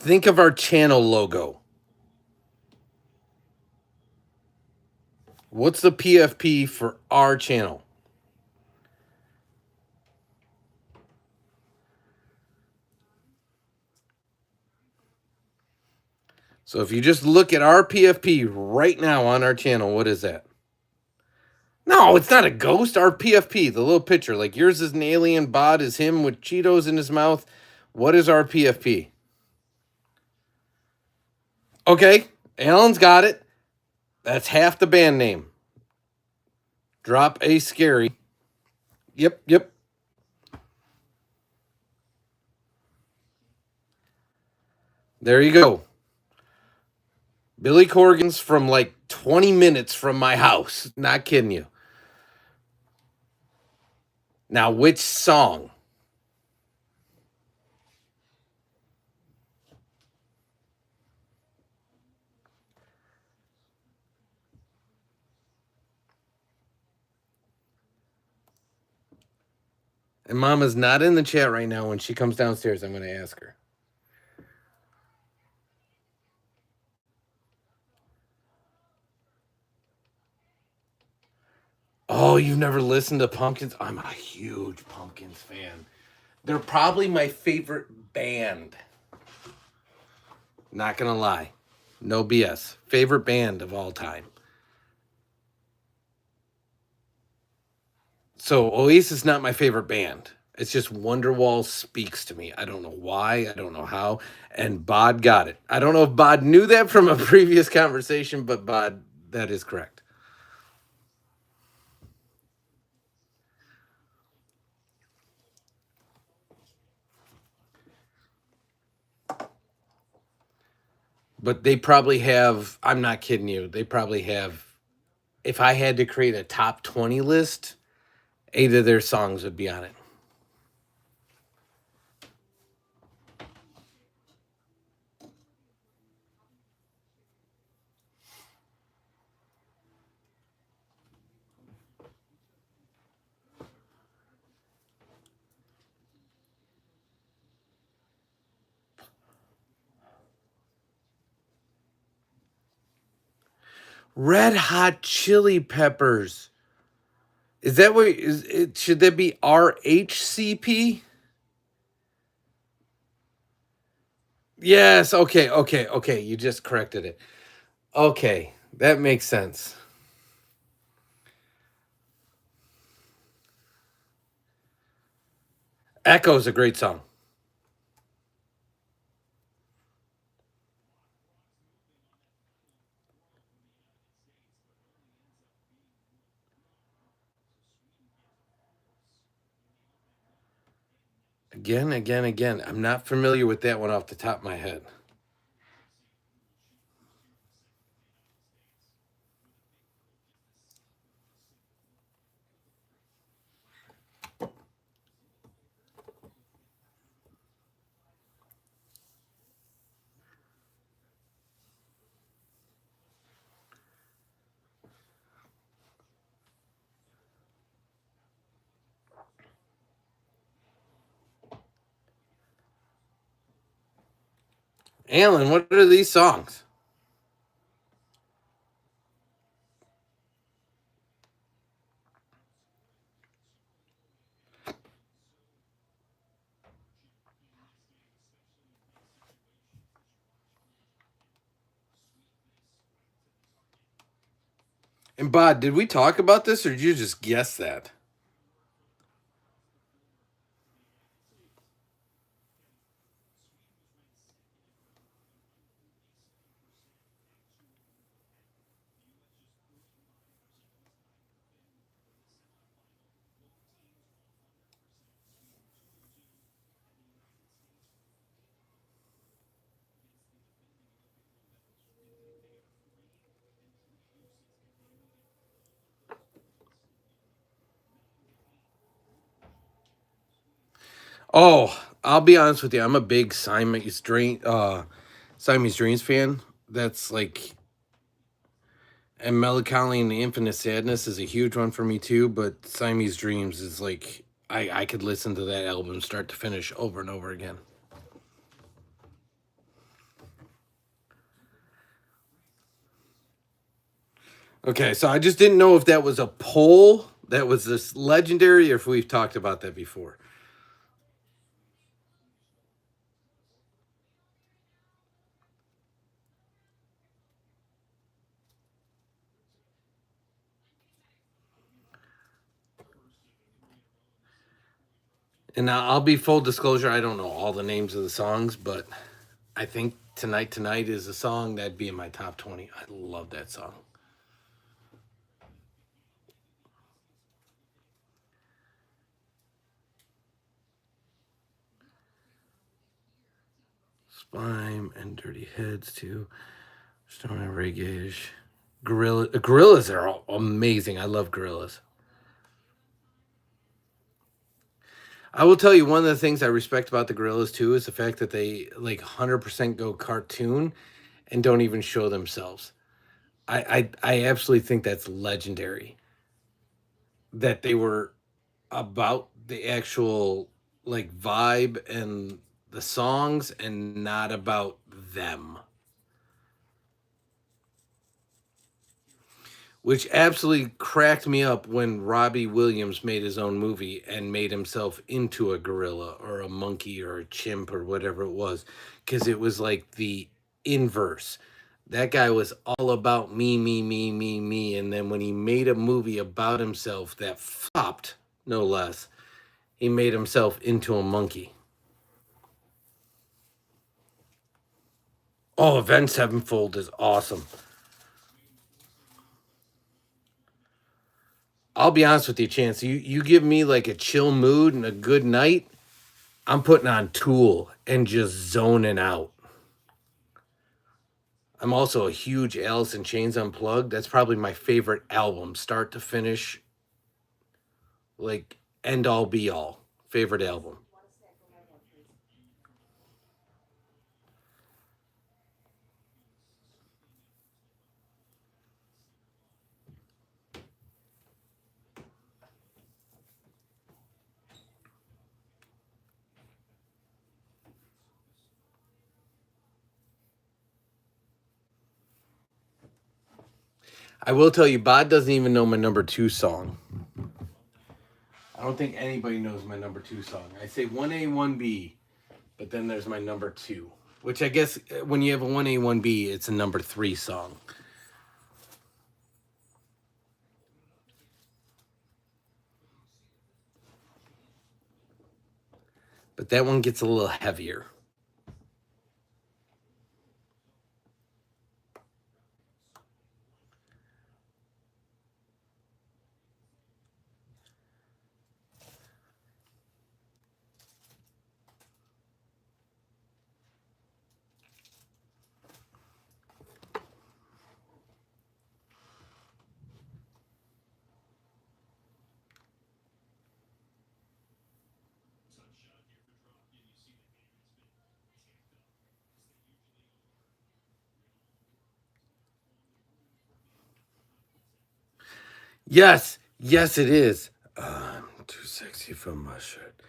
Think of our channel logo. What's the PFP for our channel? So if you just look at our PFP right now on our channel, what is that? No, it's not a ghost. Our PFP, the little picture. Like yours is an alien, Bod is him with Cheetos in his mouth. What is our PFP? Okay, Alan's got it. That's half the band name. Drop a scary. Yep. There you go. Billy Corgan's from like 20 minutes from my house. Not kidding you. Now, which song? And Mama's not in the chat right now. When she comes downstairs, I'm going to ask her. Oh, you've never listened to Pumpkins? I'm a huge Pumpkins fan. They're probably my favorite band. Not going to lie. No BS. Favorite band of all time. So Oasis is not my favorite band. It's just Wonderwall speaks to me. I don't know why. I don't know how. And Bod got it. I don't know if Bod knew that from a previous conversation, but Bod, that is correct. But they probably have, I'm not kidding you, they probably have, if I had to create a top 20 list, 8 of their songs would be on it. Red Hot Chili Peppers. Is that what is it? Should that be RHCP? Yes. Okay. You just corrected it. Okay, that makes sense. Echo's a great song. Again. I'm not familiar with that one off the top of my head. Alan, what are these songs? And Bod, did we talk about this or did you just guess that? Oh, I'll be honest with you. I'm a big Siamese Dreams fan. That's like, and Melancholy and the Infinite Sadness is a huge one for me too. But Siamese Dreams is like, I could listen to that album start to finish over and over again. Okay, so I just didn't know if that was a poll that was this legendary or if we've talked about that before. And now I'll be full disclosure, I don't know all the names of the songs, but I think Tonight is a song that'd be in my top 20. I love that song. Spime and Dirty Heads too. Stone and Reggae-ish. Gorillas are all amazing. I love Gorillas. I will tell you one of the things I respect about the Gorillas too is the fact that they like 100% go cartoon and don't even show themselves. I absolutely think that's legendary. That they were about the actual like vibe and the songs and not about them. Which absolutely cracked me up when Robbie Williams made his own movie and made himself into a gorilla or a monkey or a chimp or whatever it was. Because it was like the inverse. That guy was all about me. And then when he made a movie about himself that flopped, no less, he made himself into a monkey. Oh, Avenged Sevenfold is awesome. I'll be honest with you, Chance. You give me like a chill mood and a good night, I'm putting on Tool and just zoning out. I'm also a huge Alice in Chains Unplugged. That's probably my favorite album, start to finish, like end all be all. Favorite album. I will tell you, Bod doesn't even know my number two song. I don't think anybody knows my number two song. I say 1A, 1B, but then there's my number two, which I guess when you have a 1A, 1B, it's a number three song. but that one gets a little heavier. Yes, yes, it is. I'm too sexy for my shirt.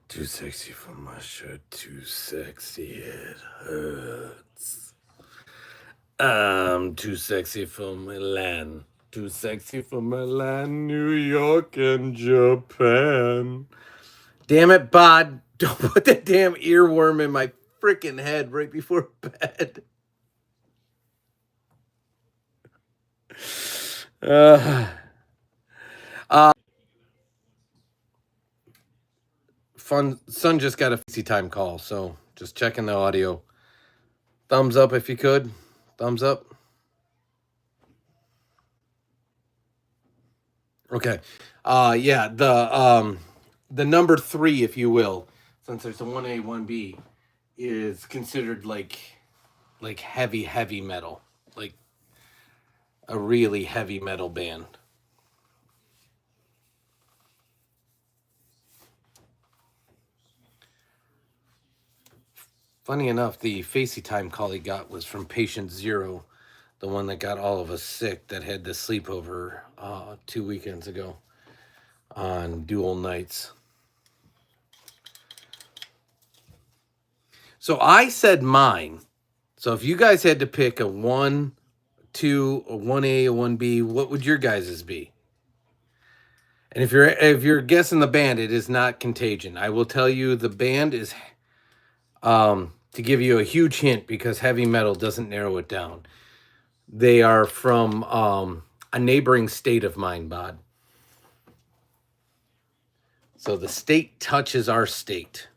Too sexy for my shirt. Too sexy, it hurts. I'm too sexy for Milan. Too sexy for Milan, New York, and Japan. Damn it, Bod. Don't put that damn earworm in my freaking head right before bed. Uh, Son just got a FaceTime call, so just checking the audio. Thumbs up if you could. Thumbs up. Okay. Yeah, the number 3, if you will, since there's a 1A, 1B, is considered like heavy metal. Like a really heavy metal band. Funny enough, the FaceTime call he got was from Patient Zero, the one that got all of us sick that had the sleepover 2 weekends ago on dual nights. So I said mine. So if you guys had to pick a 1, 2, a 1A, a 1B, what would your guys's be? And if you're guessing the band, it is not Contagion. I will tell you the band is to give you a huge hint because heavy metal doesn't narrow it down. They are from a neighboring state of mine, Bod. So the state touches our state.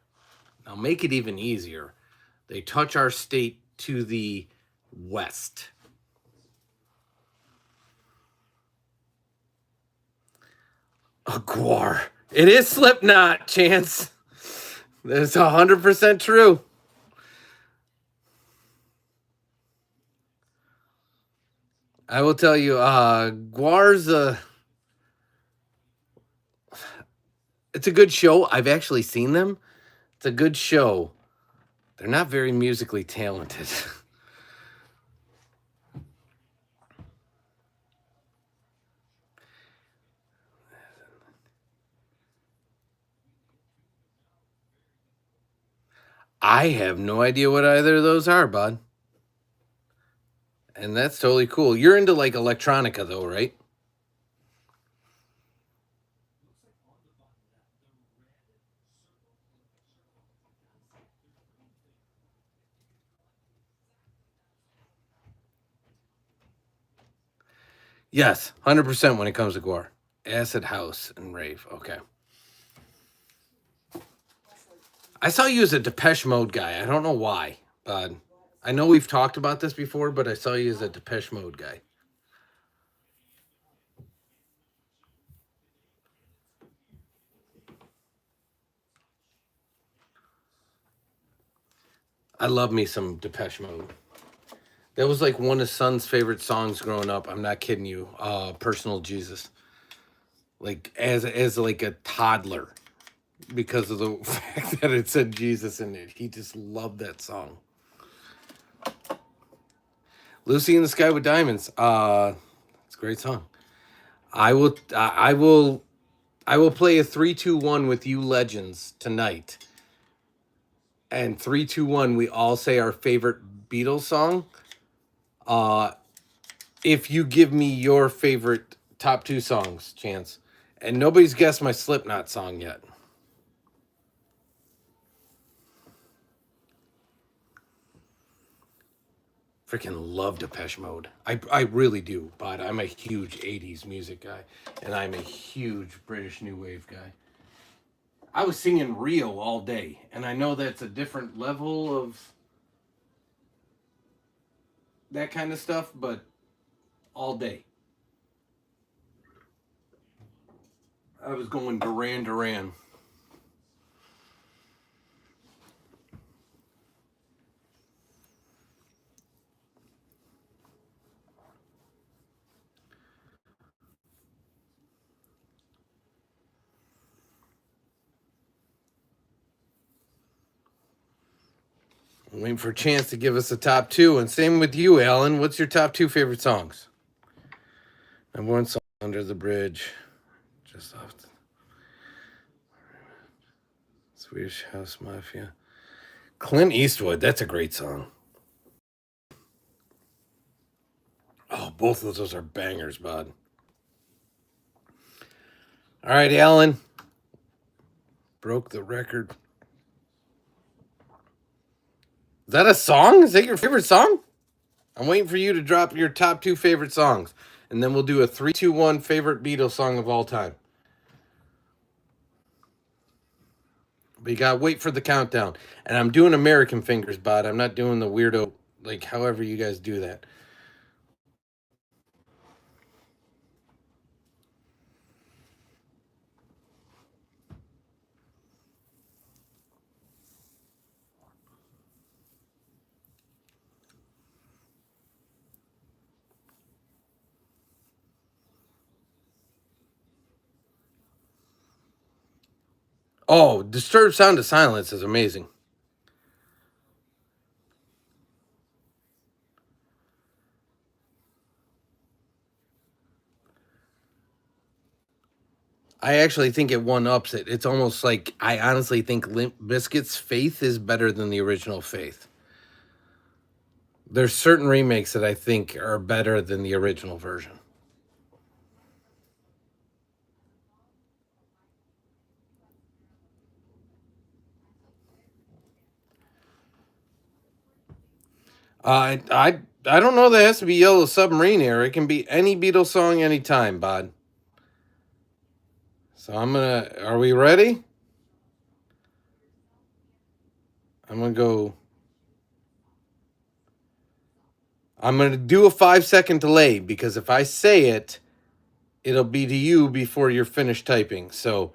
Now make it even easier. They touch our state to the west. A Guar. It is Slipknot, Chance. That's 100% true. I will tell you, Guar's it's a good show. I've actually seen them. It's a good show. They're not very musically talented. I have no idea what either of those are, bud. And that's totally cool. You're into like electronica though, right? Yes, 100% when it comes to Guar. Acid house and rave. Okay. I saw you as a Depeche Mode guy. I don't know why, but I know we've talked about this before, but I saw you as a Depeche Mode guy. I love me some Depeche Mode. That was like one of Son's favorite songs growing up. I'm not kidding you. Personal Jesus. Like as like a toddler, because of the fact that it said Jesus in it. He just loved that song. Lucy in the Sky with Diamonds. It's a great song. I will play a 3-2-1 with you legends tonight. And 3-2-1, we all say our favorite Beatles song. If you give me your favorite top 2 songs, Chance. And nobody's guessed my Slipknot song yet. Freaking love Depeche Mode. I really do, but I'm a huge 80s music guy. And I'm a huge British New Wave guy. I was singing Rio all day, and I know that's a different level of that kind of stuff, but all day. I was going Duran Duran. I'm waiting for a chance to give us a top two, and same with you, Alan. What's your top two favorite songs? Number one song, Under the Bridge, just off the Swedish House Mafia. Clint Eastwood, that's a great song. Oh, both of those are bangers, bud. All right, Alan. Broke the record. Is that a song? Is that your favorite song? I'm waiting for you to drop your top two favorite songs. And then we'll do a 3, 2, 1 favorite Beatles song of all time. But you gotta wait for the countdown. And I'm doing American fingers, bud. I'm not doing the weirdo, like however you guys do that. Oh, Disturbed Sound of Silence is amazing. I actually think it one ups it. It's almost like I honestly think Limp Bizkit's Faith is better than the original Faith. There's certain remakes that I think are better than the original version. I don't know that it has to be Yellow Submarine here. It can be any Beatles song anytime, Bod. So are we ready? I'm gonna do a 5 second delay because if I say it, it'll be to you before you're finished typing. So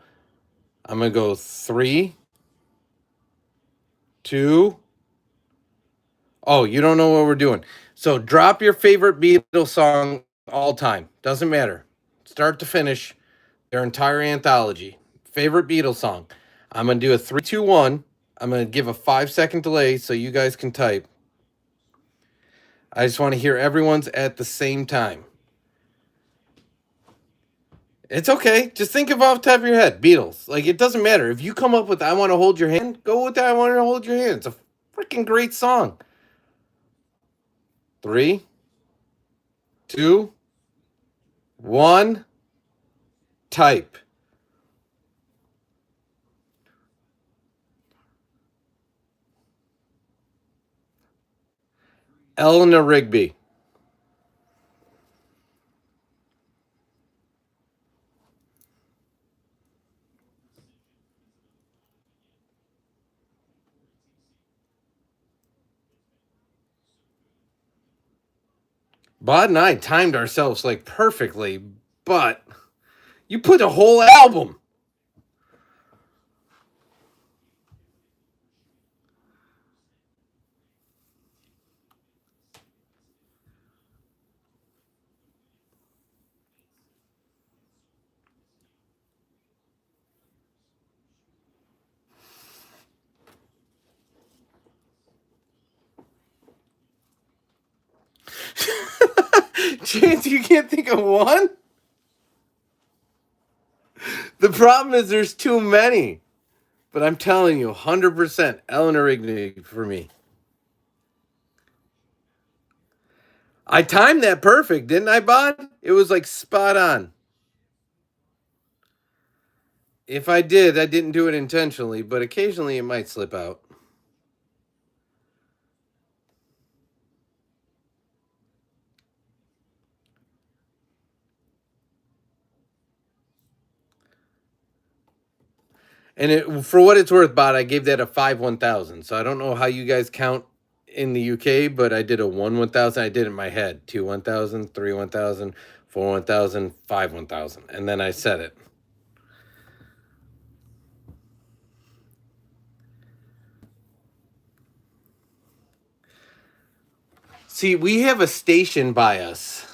I'm gonna go 3, 2. Oh, you don't know what we're doing. So drop your favorite Beatles song all time. Doesn't matter. Start to finish, their entire anthology. Favorite Beatles song. I'm gonna do a 3, 2, 1. I'm gonna give a 5 second delay so you guys can type. I just want to hear everyone's at the same time. It's okay. Just think of off the top of your head. Beatles. Like it doesn't matter. If you come up with I want to hold your hand, go with that. I want to hold your hand. It's a freaking great song. 3, 2, 1. Type. Eleanor Rigby. Bod and I timed ourselves like perfectly, but you put a whole album. Chance, you can't think of one? The problem is there's too many. But I'm telling you, 100% Eleanor Rigby for me. I timed that perfect, didn't I, Bod? It was like spot on. If I did, I didn't do it intentionally, but occasionally it might slip out. And for what it's worth, Bot, I gave that a 5 1000. So I don't know how you guys count in the UK, but I did a 1 1000. I did it in my head. 2 1000, 3 1000, 4 1000, 5 1000. And then I said it. See, we have a station by us,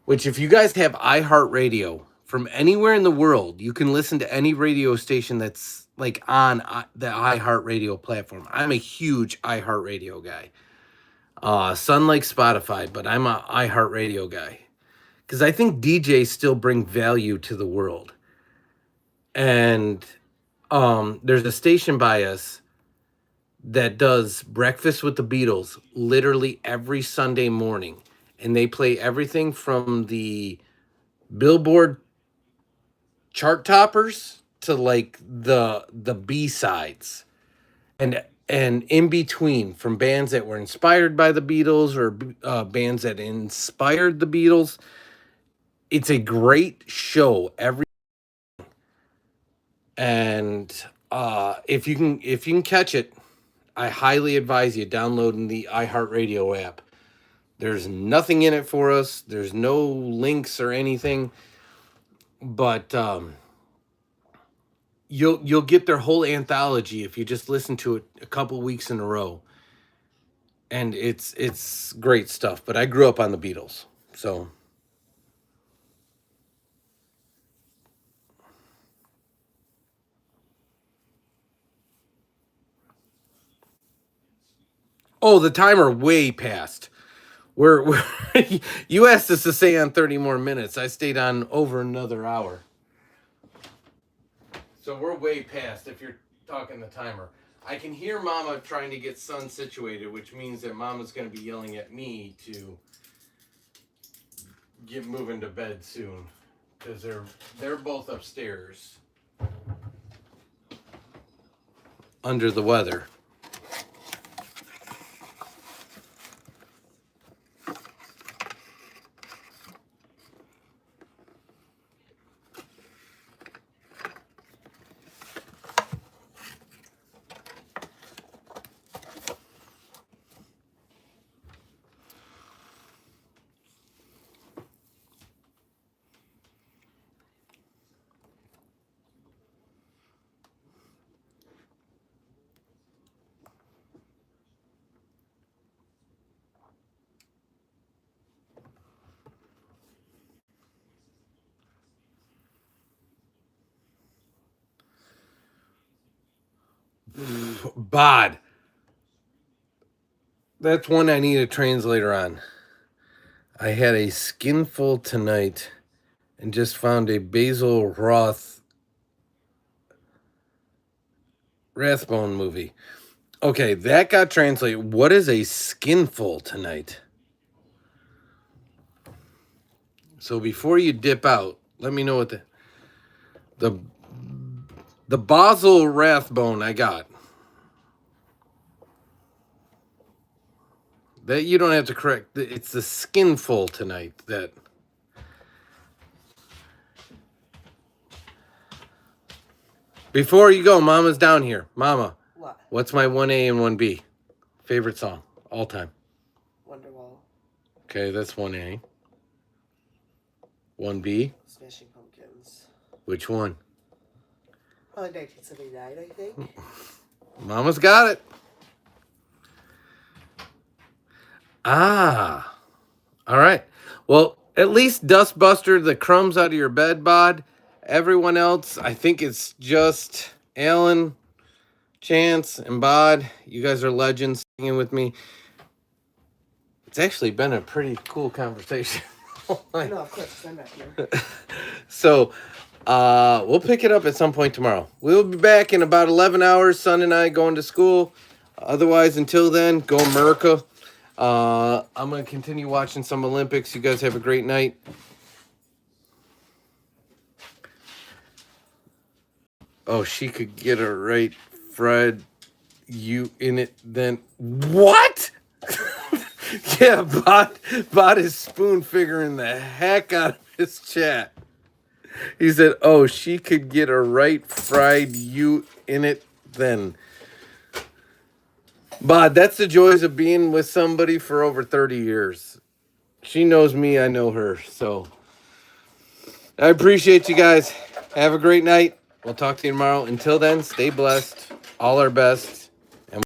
which if you guys have iHeartRadio from anywhere in the world, you can listen to any radio station that's like on the iHeartRadio platform. I'm a huge iHeartRadio guy. Son likes Spotify, but I'm a iHeartRadio guy. Because I think DJs still bring value to the world. And there's a station by us that does Breakfast with the Beatles literally every Sunday morning. And they play everything from the Billboard chart toppers to like the B-sides. And in between, from bands that were inspired by the Beatles or bands that inspired the Beatles. It's a great show and if you can catch it, I highly advise you downloading the iHeartRadio app. There's nothing in it for us. There's no links or anything, but you'll get their whole anthology if you just listen to it a couple weeks in a row. And it's great stuff. But I grew up on the Beatles, so. Oh, the timer way past. We're you asked us to stay on 30 more minutes. I stayed on over another hour. So we're way past if you're talking the timer. I can hear Mama trying to get Son situated, which means that Mama's going to be yelling at me to get moving to bed soon, because they're both upstairs under the weather. Bod. That's one I need a translator on. I had a skinful tonight and just found a Basil Rathbone movie. Okay, that got translated. What is a skinful tonight? So before you dip out, let me know what the Basil Rathbone I got. That you don't have to correct. It's the skinful tonight that. Before you go, Mama's down here. Mama. What? What's my 1A and 1B? Favorite song all time. Wonderwall. Okay, that's 1A. 1B. Smashing Pumpkins. Which one? Probably 1979, I think. Mama's got it. Ah. All right. Well, at least dustbuster the crumbs out of your bed, Bod. Everyone else, I think it's just Alan, Chance, and Bod. You guys are legends singing with me. It's actually been a pretty cool conversation. I know, of course, I'm not here. So, we'll pick it up at some point tomorrow. We'll be back in about 11 hours. Son and I going to school. Otherwise, until then, go America. I'm going to continue watching some Olympics. You guys have a great night. Oh, she could get it right, Fred. You in it then. What? Yeah, Bot is spoon figuring the heck out of this chat. He said, oh, she could get a right fried you in it then. But that's the joys of being with somebody for over 30 years. She knows me, I know her. So I appreciate you guys. Have a great night. We'll talk to you tomorrow. Until then, stay blessed. All our best.